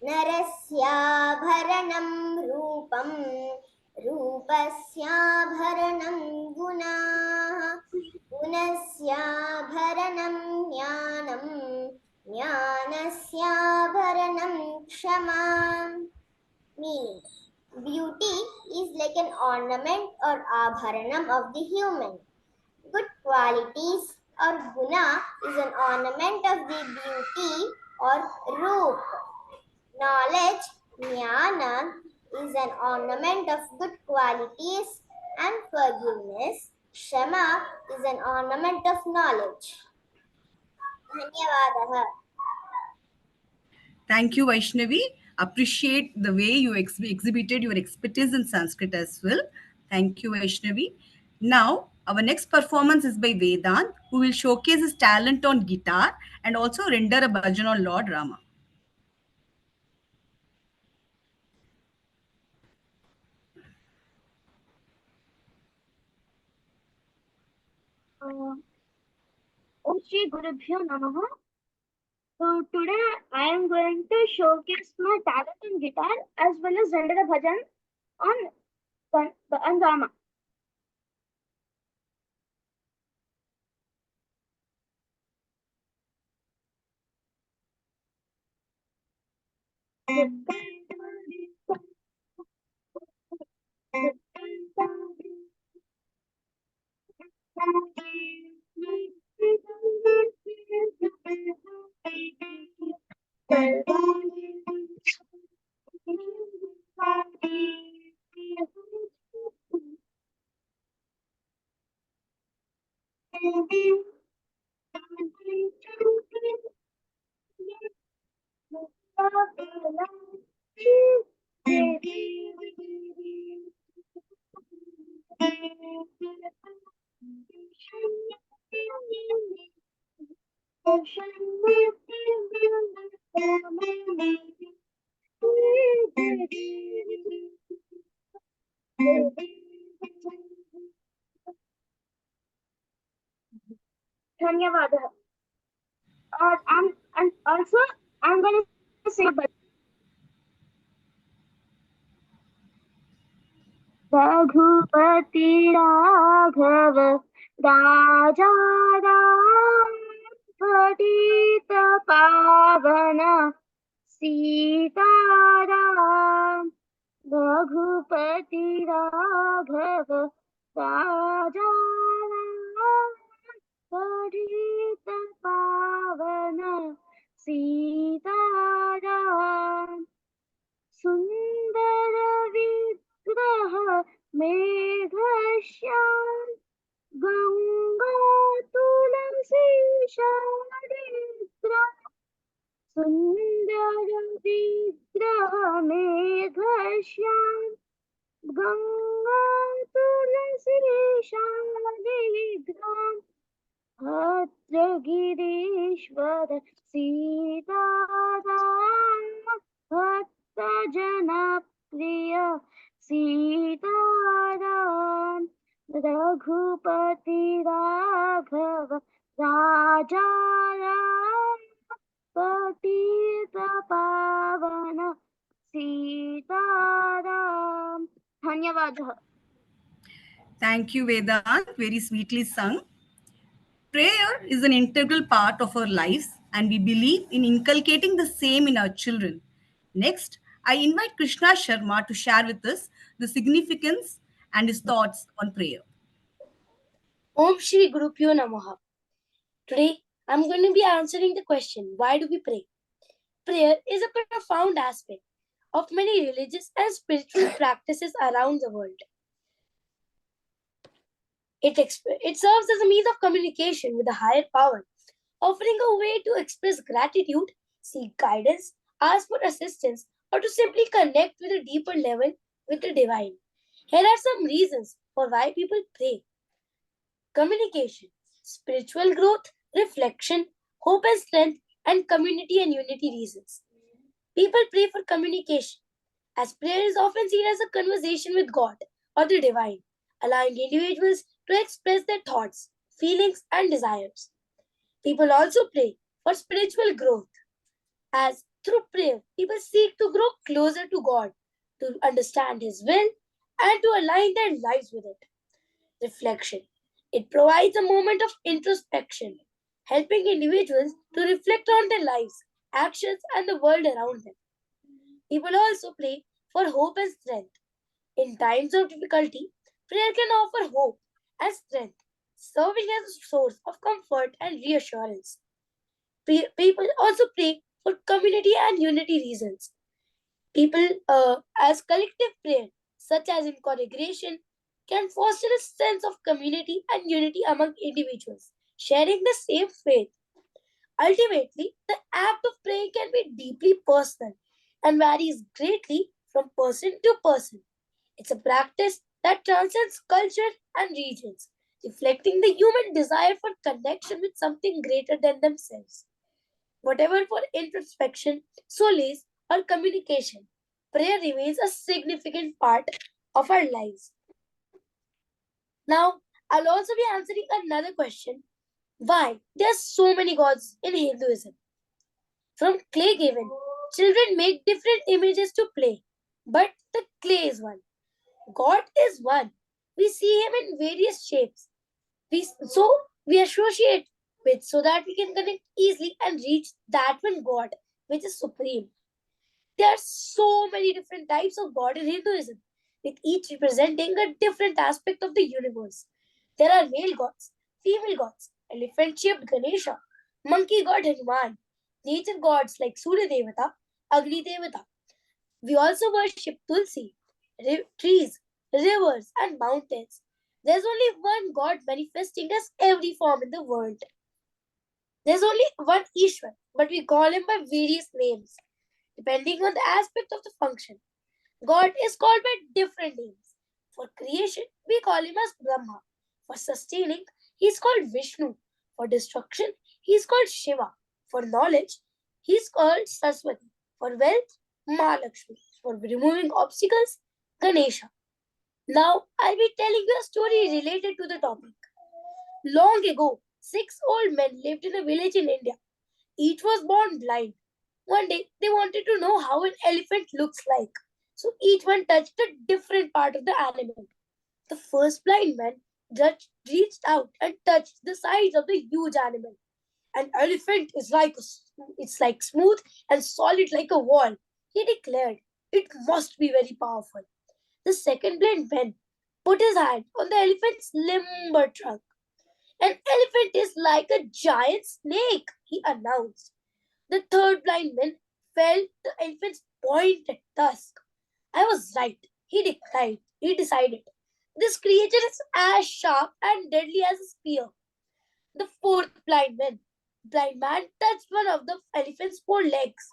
नरस्याभरणं रूपं, रूपस्याभरणं गुणाः, गुणस्याभरणं ज्ञानं, ज्ञानस्याभरणं क्षमा. Meaning, beauty is like an ornament or abharanam of the human. Good qualities or guna is an ornament of the beauty or roop. Knowledge, jnana, is an ornament of good qualities, and forgiveness, kshama, is an ornament of knowledge. Dhanyavadah. Thank you, Vaishnavi. Appreciate the way you exhibited your expertise in Sanskrit as well. Thank you, Vaishnavi. Now, our next performance is by Vedant, who will showcase his talent on guitar and also render a bhajan on Lord Rama. Om Shri Gurubhyo Namaha. So today I am going to showcase my talent in guitar as well as render a bhajan on Rama. धन्यवादः. And also I'm going to say Raghupati Raghav राजा राम पतित पावन सीताराम. रघुपति राघव राजा राम पतित पावन सीताराम. सुंदर विग्रह मेघश्याम गंगा तुलसी शालिग्राम. सुंदर विग्रह मेघश्याम गंगा तुलसी शालिग्राम. भद्रगिरीश्वर सीताराम भक्त जनप्रिय सीताराम. रघुपति राघव राजा राम पतित पावन सीताराम. धन्यवादः. Thank you, Vedant. Very sweetly sung. Prayer is an integral part of our lives, and we believe in inculcating the same in our children. Next, I invite Krishna Sharma to share with us the significance and his thoughts on prayer. Om Shri Guru Pyo Namaha. Today, I'm going to be answering the question, why do we pray? Prayer is a profound aspect of many religious and spiritual practices around the world. It serves as a means of communication with a higher power, offering a way to express gratitude, seek guidance, ask for assistance, or to simply connect with a deeper level with the divine. Here are some reasons for why people pray. Communication, spiritual growth, reflection, hope and strength, and community and unity reasons. People pray for communication, as prayer is often seen as a conversation with God or the divine, allowing individuals to express their thoughts, feelings, and desires. People also pray for spiritual growth, as through prayer, people seek to grow closer to God, to understand His will, and to align their lives with it. Reflection. It provides a moment of introspection, helping individuals to reflect on their lives, actions, and the world around them. People also pray for hope and strength. In times of difficulty, prayer can offer hope and strength, serving as a source of comfort and reassurance. People also pray for community and unity reasons. People, as collective prayer, such as in congregation, can foster a sense of community and unity among individuals, sharing the same faith. Ultimately, the act of praying can be deeply personal and varies greatly from person to person. It's a practice that transcends culture and regions, reflecting the human desire for connection with something greater than themselves. Whatever for introspection, solace, or communication, prayer remains a significant part of our lives. Now, I'll also be answering another question. Why there are so many gods in Hinduism? From clay given, children make different images to play, but the clay is one. God is one. We see Him in various shapes. We associate with so that we can connect easily and reach that one God, which is supreme. There are so many different types of God in Hinduism, with each representing a different aspect of the universe. There are male gods, female gods, elephant-shaped Ganesha, monkey god Hanuman, nature gods like Surya Devata, Agni Devata. We also worship Tulsi, trees, rivers, and mountains. There's only one God manifesting as every form in the world. There's only one Ishwar, but we call him by various names, depending on the aspect of the function. God is called by different names. For creation, we call him as Brahma. For sustaining, he is called Vishnu. For destruction, he is called Shiva. For knowledge, he is called Saraswati. For wealth, Mahalakshmi. For removing obstacles, Ganesha. Now I'll be telling you a story related to the topic. Long ago, 6 old men lived in a village in India. Each was born blind. One day, they wanted to know how an elephant looks like. So each one touched a different part of the animal. The first blind man reached out and touched the sides of the huge animal. An elephant is it's like smooth and solid like a wall. He declared, it must be very powerful. The second blind man put his hand on the elephant's limber trunk. An elephant is like a giant snake, he announced. The third blind man felt the elephant's pointed tusk. I was right, he decided. This creature is as sharp and deadly as a spear. The fourth blind man touched one of the elephant's 4 legs.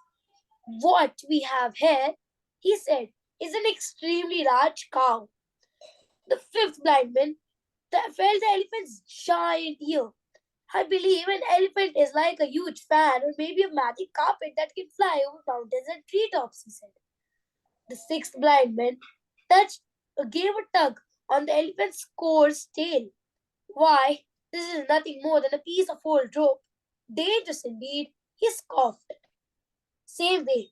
What we have here, he said, is an extremely large cow. The fifth blind man felt the elephant's giant ear. I believe an elephant is like a huge fan or maybe a magic carpet that can fly over mountains and treetops, he said. The sixth blind man gave a tug on the elephant's coarse tail. Why, this is nothing more than a piece of old rope. Dangerous indeed, he scoffed. Same way,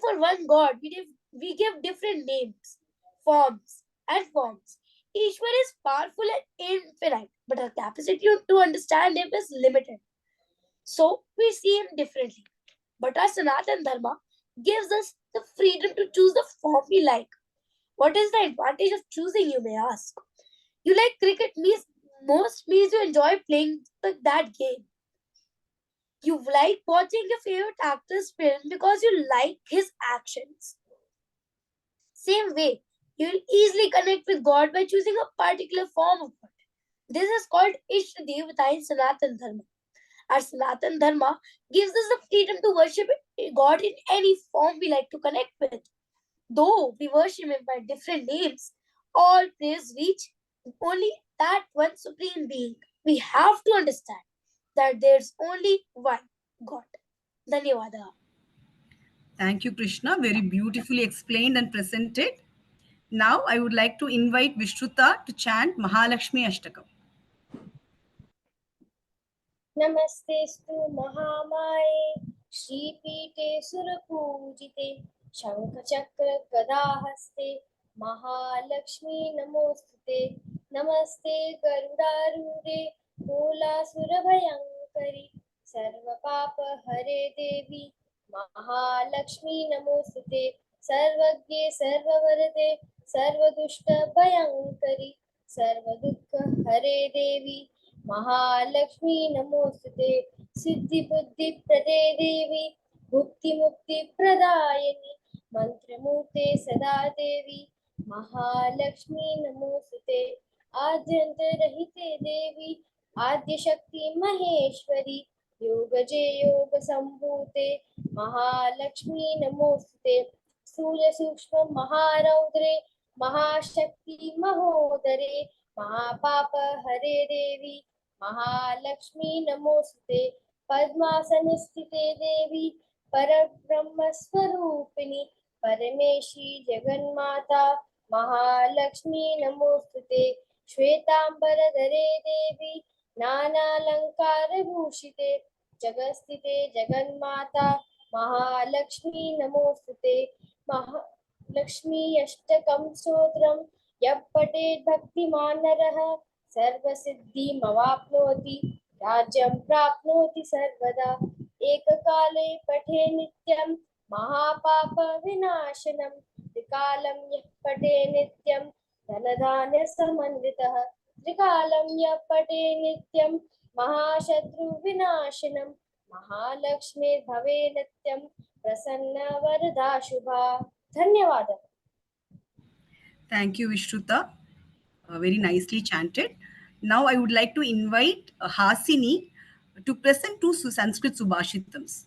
for one God, we give different names, forms, and forms. Ishwar is powerful and infinite, but our capacity to understand him is limited. So we see him differently. But our Sanatan Dharma gives us the freedom to choose the form we like. What is the advantage of choosing, you may ask? You like cricket means you enjoy playing that game. You like watching your favorite actor's film because you like his actions. Same way, you will easily connect with God by choosing a particular form of God. This is called Ishta Devata in Sanatan Dharma. Our Sanatan Dharma gives us the freedom to worship God in any form we like to connect with. Though we worship Him by different names, all praise reach only that one Supreme Being. We have to understand that there's only one God. Dhanyavada. Thank you, Krishna. Very beautifully explained and presented. Now I would like to invite Vishruta to chant Mahalakshmi Ashtakam. Namastestu Mahamaye Shreepite Surapujite Shankachakra Gadahaste Mahalakshmi Namostute Namaste Garudarude Mula Surabhayankari Sarva Papa Hare Devi Mahalakshmi Namostute Sarvagye Sarvavarade Sarvadushta Bhayankari Sarvadukha Hare Devi Mahalakshmi Namostute Siddhi Buddhi Prade Devi Bhukti Mukti Pradayani Mantramurte Sada Devi Mahalakshmi Namostute Adyanta Rahite Devi Adya Shakti Maheshwari Yogaje Yoga Sambhute Mahalakshmi Namostute Surya Sukshma Maharaudre Mahashakti Mahodare Mahapapa Hare Devi Mahalakshmi Namostute Padmasanistite Devi Parabrahma Swarupini Parameshi Jaganmata Mahalakshmi Namostute Shvetambara Dare Devi Nana Lankara Bhushite Jagastite Jaganmata Mahalakshmi Namostute Mahalakshmi Ashtakam Sodram यः पठेत् भक्तिमानरः सर्वसिद्धिमवाप्नोति राज्यं प्राप्नोति सर्वदा एककाले पठे नित्यं महापापविनाशनं त्रिकालं यः पठे नित्यं धनधान्यसमन्वितः त्रिकालं यः पठे नित्यं महाशत्रुविनाशनं महालक्ष्मीर्भवे नित्यं प्रसन्नवरदा शुभा धन्यवादः. Thank you, Vishruta. Very nicely chanted. Now I would like to invite Hasini to present two Sanskrit Subhashitams.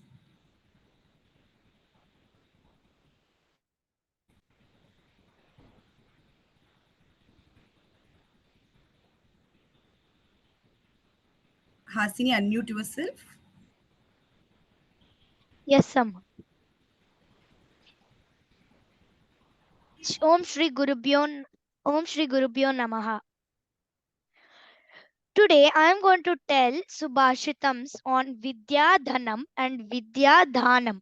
Hasini, unmute yourself. Yes, Amma. Om Shri Gurubhyo Namaha. Today I am going to tell Subhashitams on Vidya Dhanam and Vidya Dhanam.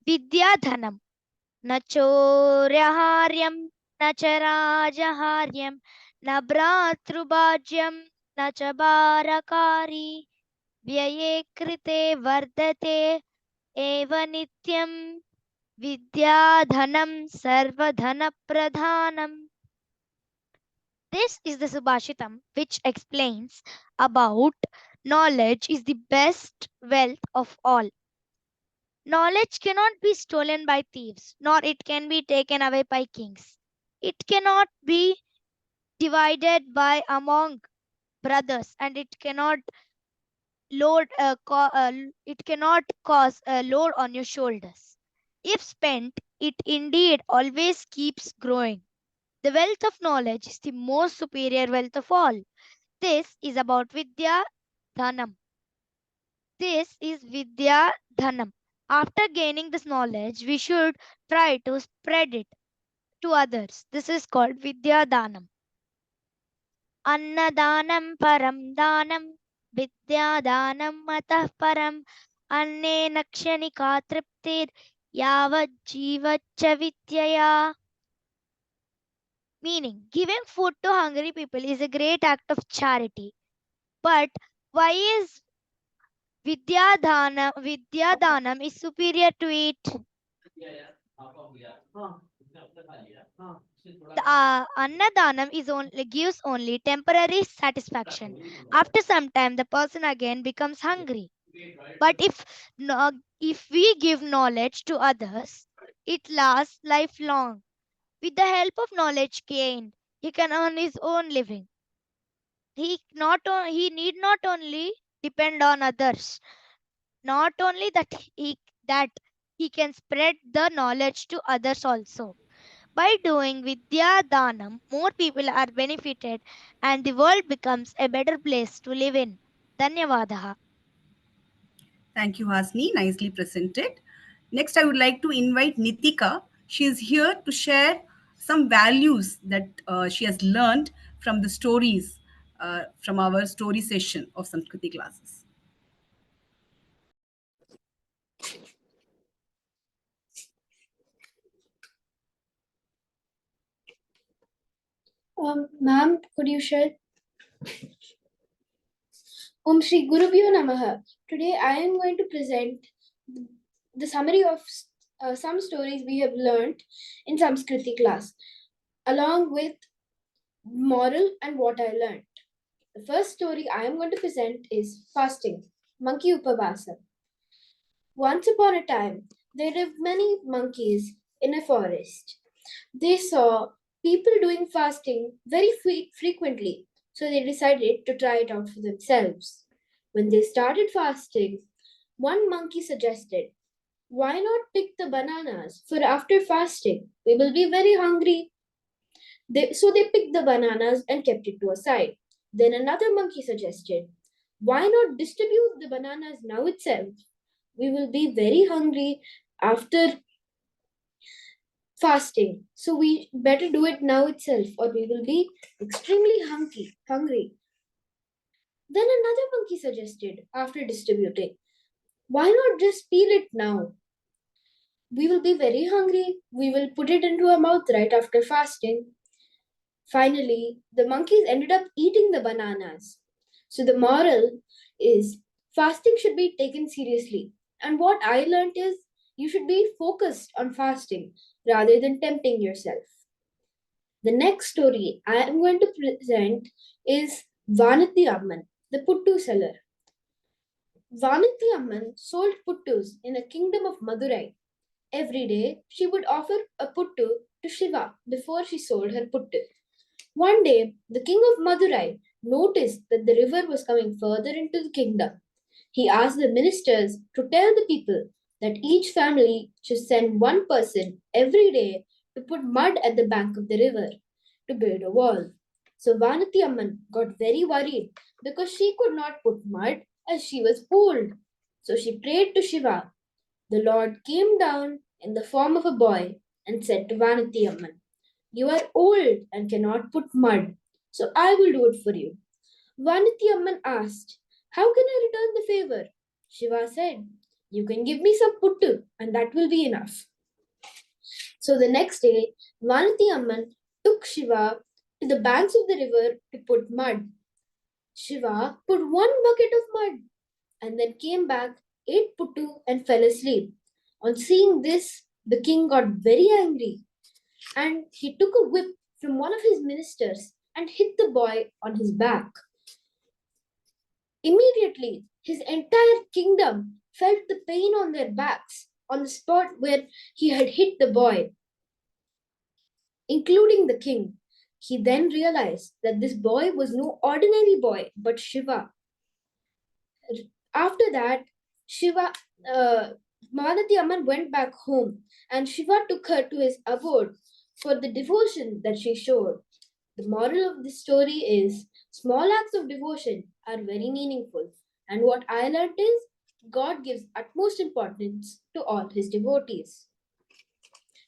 Vidya Dhanam. Na choryaharyam, na charajaharyam, na bhratrubhajyam, na chabarakari, vyaye krite vardate eva nityam, vidya dhanam sarvadhana pradhanam. This is the Subhashitam which explains about knowledge is the best wealth of all. Knowledge cannot be stolen by thieves, nor it can be taken away by kings. It cannot be divided by among brothers, and it cannot it cannot cause a load on your shoulders. If spent, it indeed always keeps growing. The wealth of knowledge is the most superior wealth of all. This is about Vidya Dhanam. This is Vidya Dhanam. After gaining this knowledge, we should try to spread it to others. This is called Vidya Dhanam. Annadanam param danam, Vidya Dhanam matah param, Anne nakshanika triptir, Yavad jivacha vidyaya. Meaning, giving food to hungry people is a great act of charity. But why is Vidya Dhanam is superior to it? The Annadanam gives only temporary satisfaction. After some time, the person again becomes hungry. But if we give knowledge to others, it lasts lifelong. With the help of knowledge gained, he can earn his own living. He need not only depend on others, not only that he can spread the knowledge to others also. By doing Vidya Dhanam, more people are benefited and the world becomes a better place to live in. Dhanyavadaha. Thank you, Hasni. Nicely presented. Next, I would like to invite Nitika. She is here to share some values that she has learned from the stories from our story session of Sanskriti classes. Ma'am, could you share? Om Shri Gurubhyo Namaha. Today I am going to present the summary of some stories we have learned in Samskriti class, along with moral and what I learned. The first story I am going to present is fasting, Monkey Upavasa. Once upon a time, there lived many monkeys in a forest. They saw people doing fasting very frequently, so they decided to try it out for themselves. When they started fasting, one monkey suggested, "Why not pick the bananas for after fasting? We will be very hungry." So they picked the bananas and kept it to a side. Then another monkey suggested, "Why not distribute the bananas now itself? We will be very hungry after fasting. So we better do it now itself or we will be extremely hungry." Then another monkey suggested, after distributing, "Why not just peel it now? We will be very hungry. We will put it into our mouth right after fasting." Finally, the monkeys ended up eating the bananas. So the moral is fasting should be taken seriously. And what I learned is you should be focused on fasting rather than tempting yourself. The next story I am going to present is Vanati Amman, the Puttu seller. Vanati Amman sold puttus in the kingdom of Madurai. Every day, she would offer a puttu to Shiva before she sold her puttu. One day, the king of Madurai noticed that the river was coming further into the kingdom. He asked the ministers to tell the people that each family should send one person every day to put mud at the bank of the river to build a wall. So Vanati Amman got very worried because she could not put mud as she was old. So she prayed to Shiva. The Lord came down in the form of a boy and said to Vanati Amman, "You are old and cannot put mud, so I will do it for you." Vanati Amman asked, "How can I return the favor?" Shiva said, "You can give me some puttu and that will be enough." So the next day, Vanati Amman took Shiva to the banks of the river to put mud. Shiva put one bucket of mud and then came back, ate puttu, and fell asleep. On seeing this, the king got very angry and he took a whip from one of his ministers and hit the boy on his back. Immediately, his entire kingdom felt the pain on their backs on the spot where he had hit the boy, including the king. He then realized that this boy was no ordinary boy but Shiva. After that, Mahanati Amman went back home and Shiva took her to his abode for the devotion that she showed. The moral of this story is small acts of devotion are very meaningful. And what I learned is God gives utmost importance to all his devotees.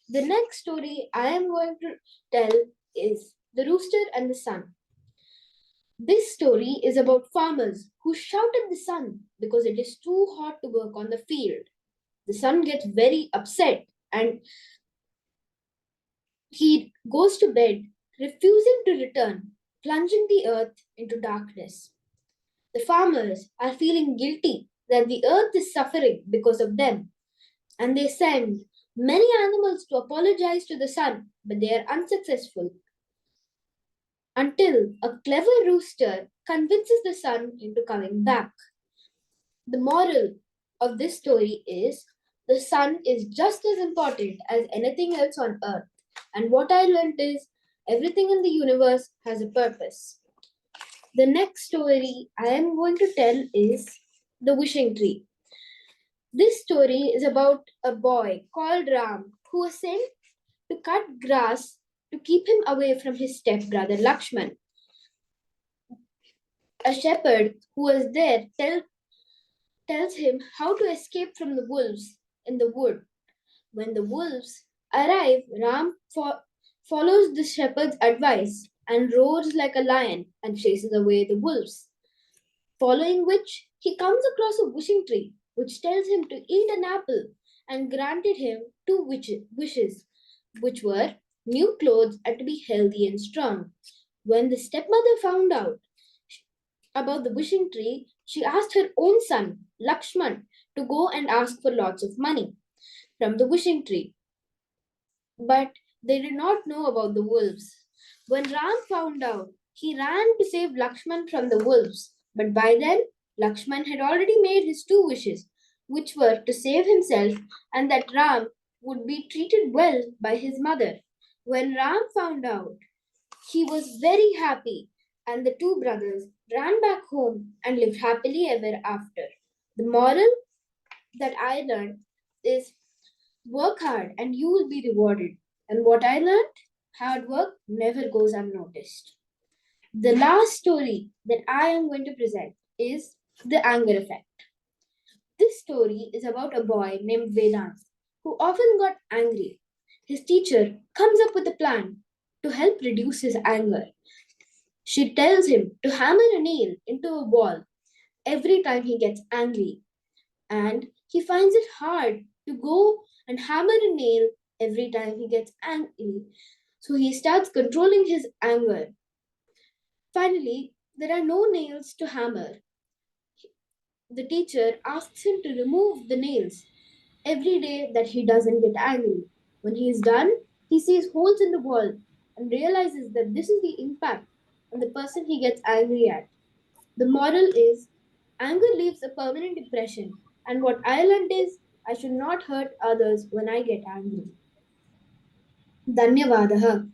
The next story I am going to tell is The Rooster and the Sun. This story is about farmers who shout at the sun because it is too hot to work on the field. The sun gets very upset and he goes to bed, refusing to return, plunging the earth into darkness. The farmers are feeling guilty that the earth is suffering because of them, and they send many animals to apologize to the sun, but they are unsuccessful until a clever rooster convinces the sun into coming back. The moral of this story is the sun is just as important as anything else on earth. And what I learned is everything in the universe has a purpose. The next story I am going to tell is The Wishing Tree. This story is about a boy called Ram who was sent to cut grass to keep him away from his stepbrother Lakshman. A shepherd who was there tells him how to escape from the wolves in the wood. When the wolves arrive, Ram follows the shepherd's advice and roars like a lion and chases away the wolves. Following which, he comes across a wishing tree which tells him to eat an apple and granted him two wishes, which were new clothes and to be healthy and strong. When the stepmother found out about the wishing tree, she asked her own son, Lakshman, to go and ask for lots of money from the wishing tree. But they did not know about the wolves. When Ram found out, he ran to save Lakshman from the wolves. But by then, Lakshman had already made his two wishes, which were to save himself and that Ram would be treated well by his mother. When Ram found out, he was very happy, and the two brothers ran back home and lived happily ever after. The moral that I learned is work hard and you will be rewarded. And what I learned, hard work never goes unnoticed. The last story that I am going to present is The Anger Effect. This story is about a boy named Vedant who often got angry. His teacher comes up with a plan to help reduce his anger. She tells him to hammer a nail into a wall every time he gets angry, and he finds it hard to go and hammer a nail every time he gets angry. So he starts controlling his anger. Finally, there are no nails to hammer. The teacher asks him to remove the nails every day that he doesn't get angry. When he is done, he sees holes in the wall and realizes that this is the impact on the person he gets angry at. The moral is anger leaves a permanent impression, and what I learned is I should not hurt others when I get angry. Dhanyavadaha.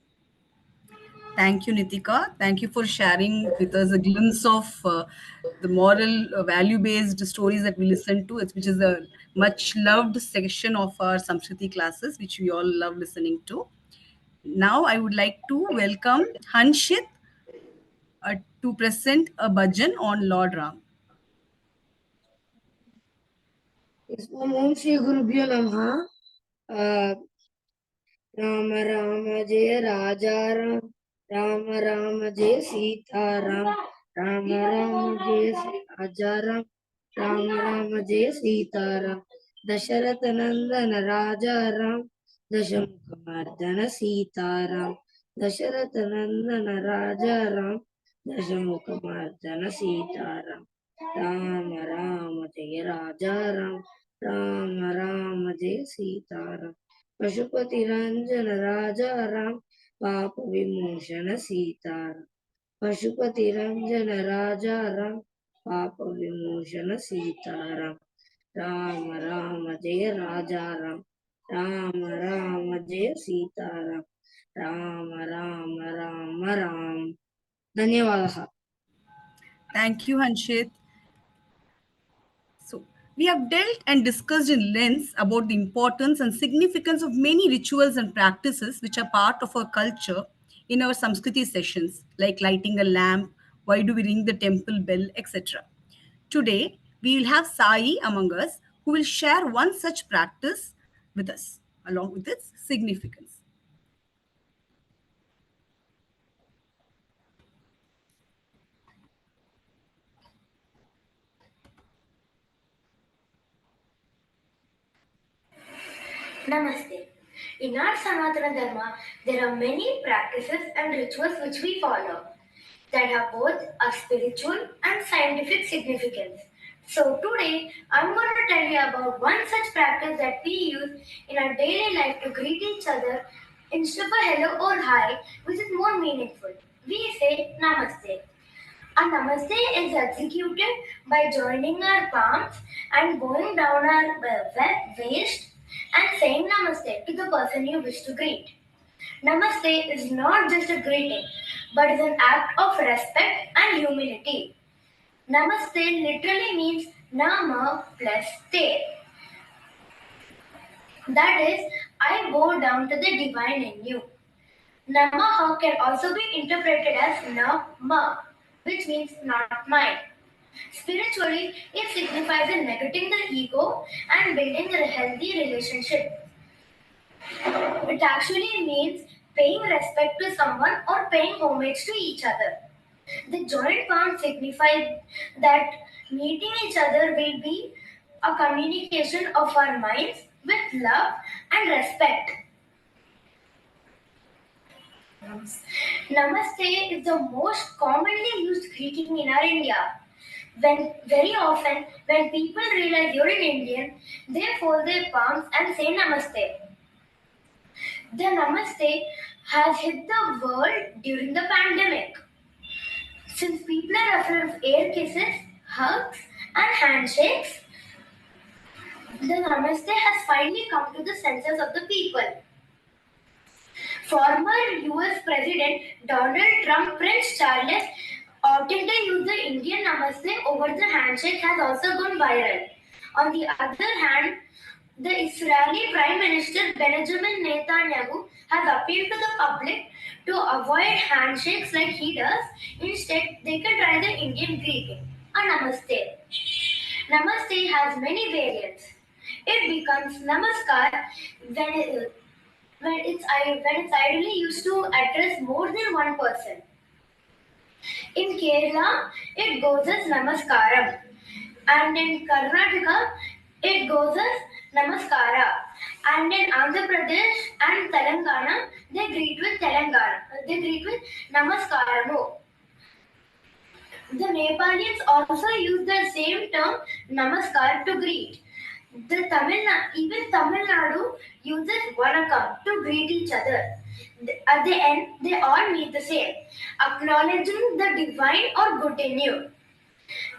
Thank you, Nitika. Thank you for sharing with us a glimpse of the moral, value-based stories that we listen to, which is a much loved section of our Samskriti classes, which we all love listening to. Now, I would like to welcome Hanshit to present a bhajan on Lord Ram. Om Shri Gurubhyo Namaha. Rama Rama Jaya Raja Ram, Rama Rama Jaya Sita Ram, Rama Rama Jaya Raja Ram, Rama Rama Jaya Sita Ram, Dasharatha Nandana Raja Ram, Dashamukha Mardana Sita Ram, Dasharatha Nandana Raja Ram, Dashamukha Mardana Sita Ram, Rama Rama Jaya Raja Ram, Rama Rama Jaya Sita Ram. Pashupati Ranjan राजा राम पाप विमोचन सीताराम पशुपति रंजन राजा राम पाप विमोचन सीताराम राम राम जय राजा राम राम राम जय सीताराम राम राम राम राम धन्यवादः Thank you, Hanshit. So, we have dealt and discussed in length about the importance and significance of many rituals and practices which are part of our culture in our Samskriti sessions, like lighting a lamp, why do we ring the temple bell, etc. Today, we will have Sai among us who will share one such practice with us, along with its significance. Namaste. In our Sanatana Dharma, there are many practices and rituals which we follow that have both a spiritual and scientific significance. So today, I'm going to tell you about one such practice that we use in our daily life to greet each other instead of a hello or hi, which is more meaningful. We say Namaste. A namaste is executed by joining our palms and going down our waist and saying namaste to the person you wish to greet. Namaste is not just a greeting, but is an act of respect and humility. Namaste literally means nama plus te. That is, I bow down to the divine in you. Namaha can also be interpreted as nama, which means not mine. Spiritually, it signifies negating the ego and building a healthy relationship. It actually means paying respect to someone or paying homage to each other. The joint palm signifies that meeting each other will be a communication of our minds with love and respect. Namaste is the most commonly used greeting in our India. Very often, when people realize you're an Indian, they fold their palms and say Namaste. The Namaste has hit the world during the pandemic. Since people are afraid of air kisses, hugs, and handshakes, the Namaste has finally come to the senses of the people. Former US President Donald Trump, Prince Charles, opting to use the Indian Namaste over the handshake has also gone viral. On the other hand, the Israeli Prime Minister Benjamin Netanyahu has appealed to the public to avoid handshakes like he does. Instead, they can try the Indian greeting, a Namaste. Namaste has many variants. It becomes Namaskar when it's ideally used to address more than one person. In Kerala, it goes as Namaskaram, and in Karnataka, it goes as Namaskara, and in Andhra Pradesh and Telangana, they greet with Namaskaramu. The Nepalians also use the same term Namaskar to greet. Even Tamil Nadu uses Vanakkam to greet each other. At the end, they all mean the same, acknowledging the divine or good in you.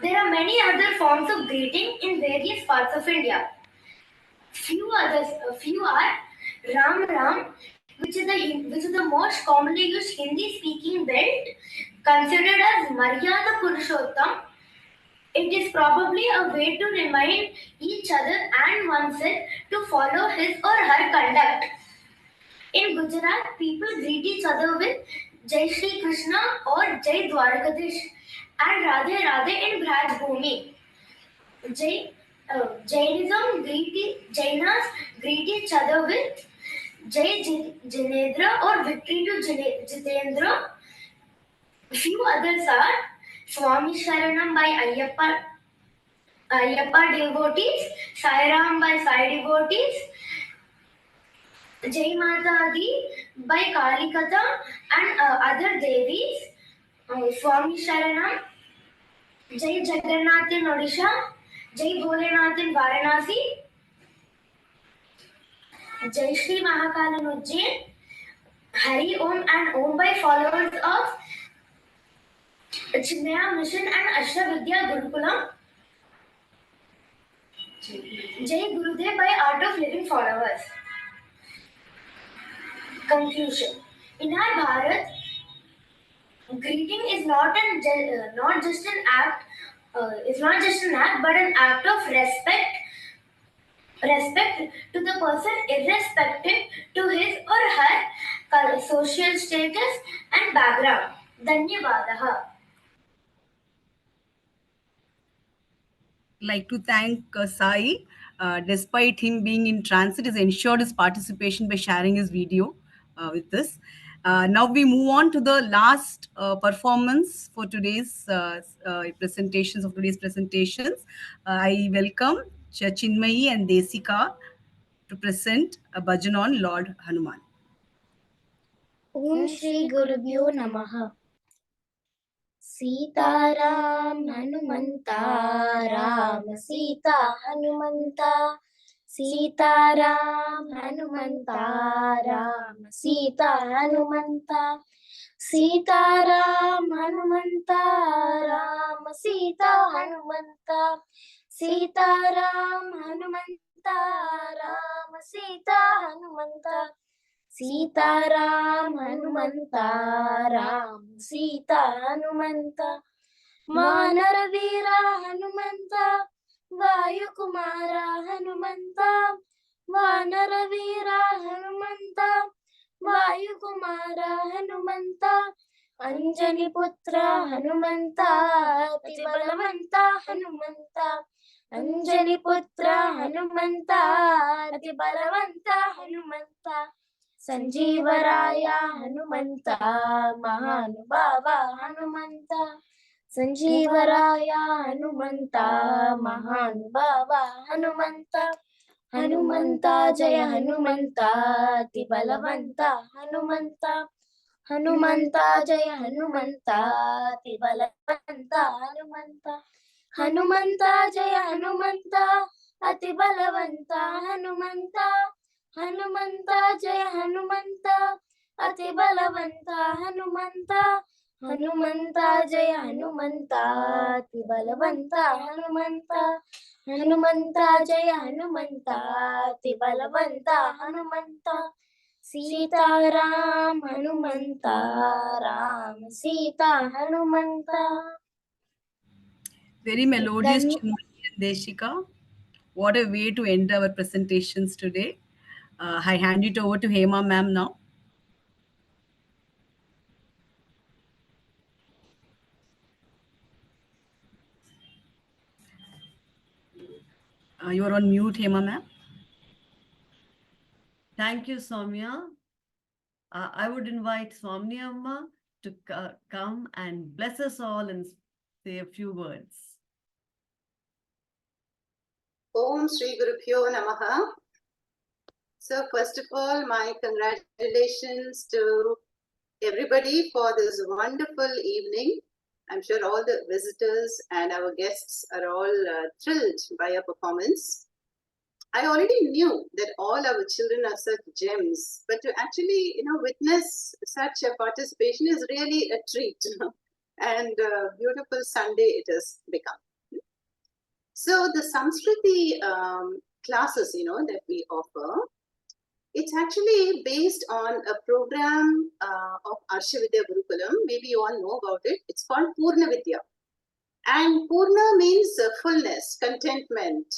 There are many other forms of greeting in various parts of India. Few are Ram Ram, which is the most commonly used Hindi-speaking belt, considered as Maryada Purushottam. It is probably a way to remind each other and oneself to follow his or her conduct. In Gujarat, people greet each other with Jai Shri Krishna or Jai Dwarkadish and Radhe Radhe in Braj Bhumi. Jainas greet each other with Jai Jinendra or Victory to Jitendra. Few others are Swami Sharanam by Ayyappa devotees, Sai Ram by Sai devotees, Jai Mata Adi by Kalikata and other devis, Swami Sharanam, Jai Jagannath in Odisha, Jai Bholenath in Varanasi, Jai Shri Mahakal in Ujjain, Hari Om and Om by followers of Chinmaya Mission and Ashtavidya Gurukulam, Jai Gurudev by Art of Living followers. Conclusion. In our Bharat, greeting is not just an act. Is not just an act, but an act of respect. Respect to the person, irrespective to his or her social status and background. Dhanyavadaha. Like to thank Sai. Despite him being in transit, has ensured his participation by sharing his video with us. Now we move on to the last performance for today's presentations of today's presentations. I welcome Chinmayi and Desika to present a bhajan on Lord Hanuman. Om Shri Gurubhyo Namaha. Sitaram Hanumanta Ram Sita Hanumanta Sitaram Hanumanta Ram Sita Hanumanta Sitaram Hanumanta Ram Sita Hanumanta Sitaram Hanumanta Ram Sita Hanumanta Sitaram Hanumanta Ram Sita Hanumanta Vanara Veera Hanumanta Vayu Kumara Hanumanta Vanara Veera Hanumanta Vayu Kumara Hanumanta Anjani Putra Hanumanta Atibalavanta Hanumanta Anjani Putra Hanumanta Atibalavanta Hanumanta Sanjeevaraya Hanumanta Mahanubhava Hanumanta Sanjeevaraya Hanumanta Mahanubhava Hanumanta Hanumanta Jaya Hanumanta Tibalavanta Hanumanta Hanumanta Jaya Hanumanta Tibalavanta Hanumanta Hanumanta Jaya Hanumanta Atibalavanta Hanumanta Hanumanta Jaya Hanumanta Atibalavanta Hanumanta Hanumanta Jaya Hanumanta Atibalavanta Hanumanta Hanumanta Jaya Hanumanta Atibalavanta Hanumanta Sita Ram Hanumanta Ram Sita Hanumanta. Very melodious Chinmayi and Desika. What a way to end our presentations today. I hand it over to Hema ma'am now. You are on mute, Hema ma'am. Thank you, Soumya. I would invite Swamini Amma to come and bless us all and say a few words. Om Shri Gurubhyo Namaha. So first of all, my congratulations to everybody for this wonderful evening. I'm sure all the visitors and our guests are all thrilled by your performance. I already knew that all our children are such gems, but to actually, witness such a participation is really a treat. And a beautiful Sunday it has become. So the Sanskriti classes, that we offer, it's actually based on a program of Arshavidya Gurukulam. Maybe you all know about it. It's called Purna Vidya. And Purna means fullness, contentment,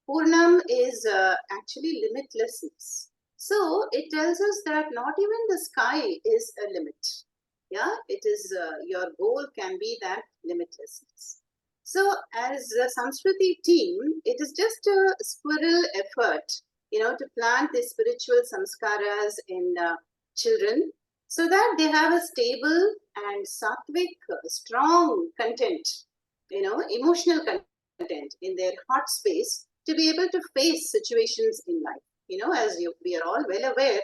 Purnam is actually limitlessness. So it tells us that not even the sky is a limit. Yeah, it is your goal can be that limitlessness. So as a Sanskriti team, it is just a squirrel effort to plant these spiritual samskaras in children so that they have a stable and sattvic, strong content, emotional content in their heart space to be able to face situations in life. As we are all well aware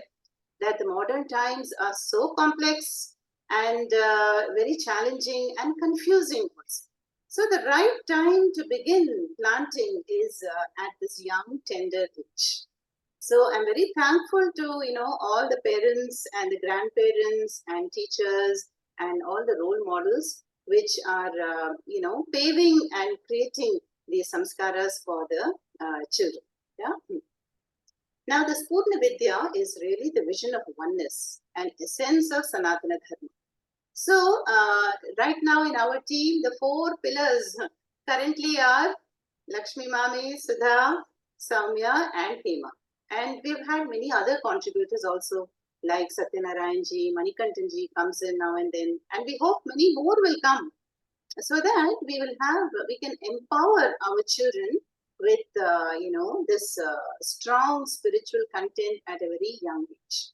that the modern times are so complex and very challenging and confusing. So the right time to begin planting is at this young, tender age. So I'm very thankful to all the parents and the grandparents and teachers and all the role models which are paving and creating these samskaras for the children. Yeah. Now the Spurna Vidya is really the vision of oneness and essence of Sanatana Dharma. So right now in our team, the 4 pillars currently are Lakshmi Mami, Sudha, Soumya and Hema. And we've had many other contributors also like Satyanarayan-ji, Manikantan-ji comes in now and then. And we hope many more will come so that we can empower our children with, this strong spiritual content at a very young age.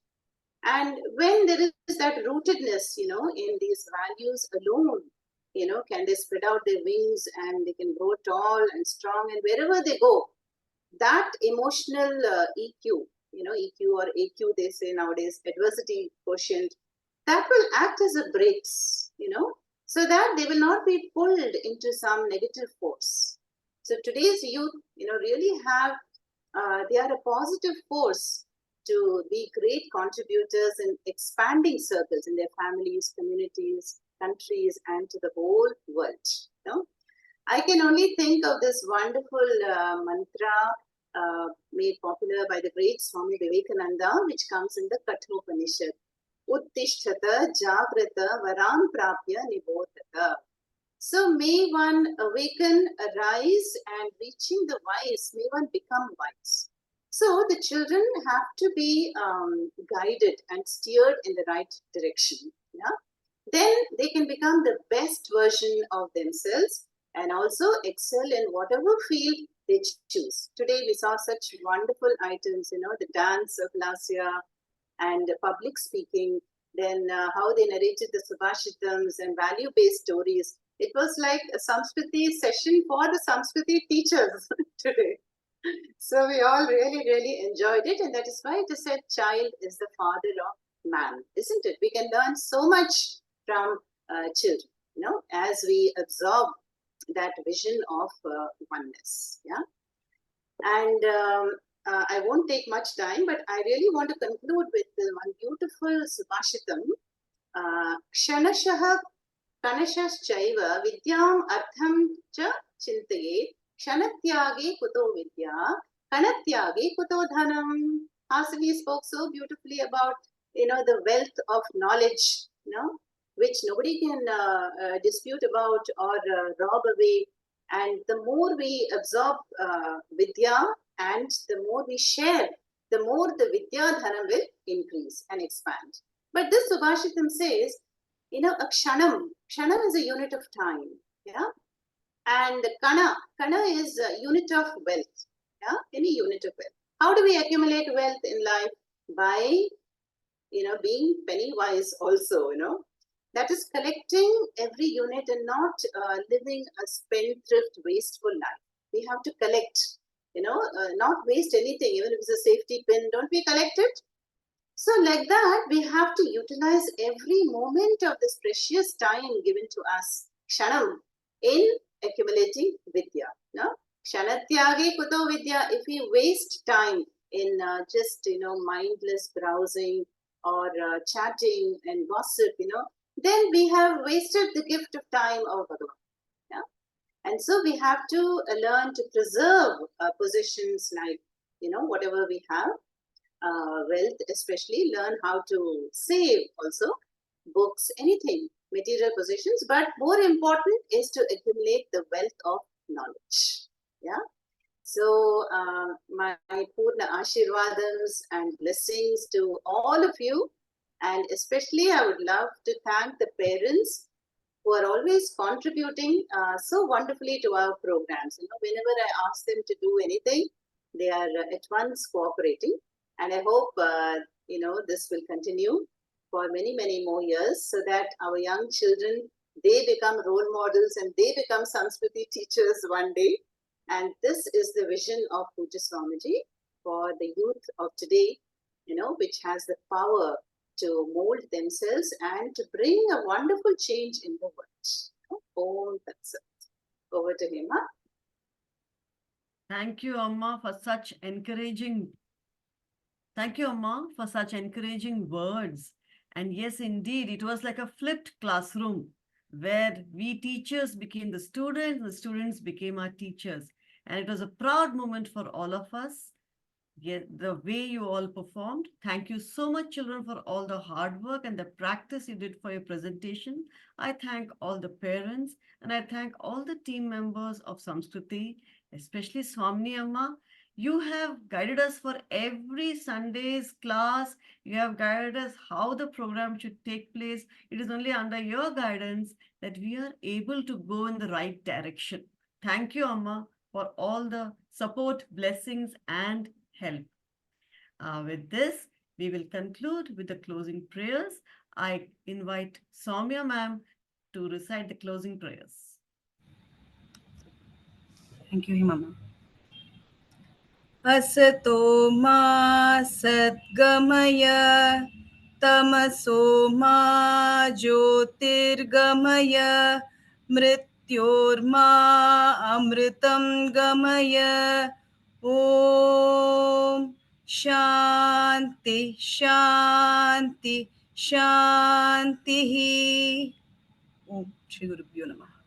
And when there is that rootedness, in these values alone, can they spread out their wings and they can grow tall and strong, and wherever they go, that emotional EQ, EQ or AQ, they say nowadays, adversity quotient, that will act as a brakes, so that they will not be pulled into some negative force. So today's youth, really have, they are a positive force to be great contributors in expanding circles in their families, communities, countries, and to the whole world. I can only think of this wonderful mantra made popular by the great Swami Vivekananda, which comes in the Kathopanishad. Uttishtata Jagrata Varam Prapya Nibodhata. So may one awaken, arise, and reaching the wise, may one become wise. So the children have to be guided and steered in the right direction. Yeah? Then they can become the best version of themselves and also excel in whatever field they choose. Today we saw such wonderful items, the dance of Lasya and public speaking, then how they narrated the Subhashitams and value-based stories. It was like a Samskriti session for the Samskriti teachers today. So we all really, really enjoyed it. And that is why it is said child is the father of man, isn't it? We can learn so much from children, as we absorb that vision of oneness. Yeah. And I won't take much time, but I really want to conclude with one beautiful Subhashitam. Kshanashaha Kanashaschaiva Vidyam Artham Cha Chintaye Kshanathyage Kuto Vidya Kanatyage Kuto Dhanam. Hasini spoke so beautifully about, the wealth of knowledge, which nobody can dispute about or rob away. And the more we absorb Vidya and the more we share, the more the Vidya Dhanam will increase and expand. But this Subhashitam says, a Kshanam is a unit of time. Yeah. And Kana is a unit of wealth. Yeah, any unit of wealth. How do we accumulate wealth in life? By, being penny wise also, That is collecting every unit and not living a spendthrift, wasteful life. We have to collect, not waste anything, even if it's a safety pin, don't we collect it? So like that, we have to utilize every moment of this precious time given to us, Kshanam, in accumulating Vidya. No? Kshanathyage Kuto Vidya, if we waste time in just, mindless browsing or chatting and gossip, then we have wasted the gift of time of Bhagavan. Yeah? And so we have to learn to preserve positions like, whatever we have, wealth especially, learn how to save also, books, anything, material possessions, but more important is to accumulate the wealth of knowledge. Yeah. So my Purna Ashirvadams and blessings to all of you. And especially I would love to thank the parents who are always contributing so wonderfully to our programs. Whenever I ask them to do anything, They are at once cooperating, and I hope this will continue for many, many more years, so that our young children, they become role models and they become Sanskriti teachers one day. And this is the vision of Pujya Swamiji for the youth of today, which has the power to mold themselves and to bring a wonderful change in the world. Om Tat Sat. Over to him. Thank you, Amma, for such encouraging. Thank you, Amma, for such encouraging words. And yes, indeed, it was like a flipped classroom where we teachers became the students became our teachers. And it was a proud moment for all of us. Yeah, the way you all performed. Thank you so much, children, for all the hard work and the practice you did for your presentation. I thank all the parents and I thank all the team members of Samskriti, especially Swamini Amma. You have guided us for every Sunday's class. You have guided us how the program should take place. It is only under your guidance that we are able to go in the right direction. Thank you, Amma, for all the support, blessings, and help. With this, we will conclude with the closing prayers. I invite Soumya ma'am to recite the closing prayers. Thank you, Himama. Asato ma satgamaya tamaso ma jyotirgamaya mrityorma amritam gamaya. Om Shanti Shanti Shanti. Om Shri Gurubhyo Namaha.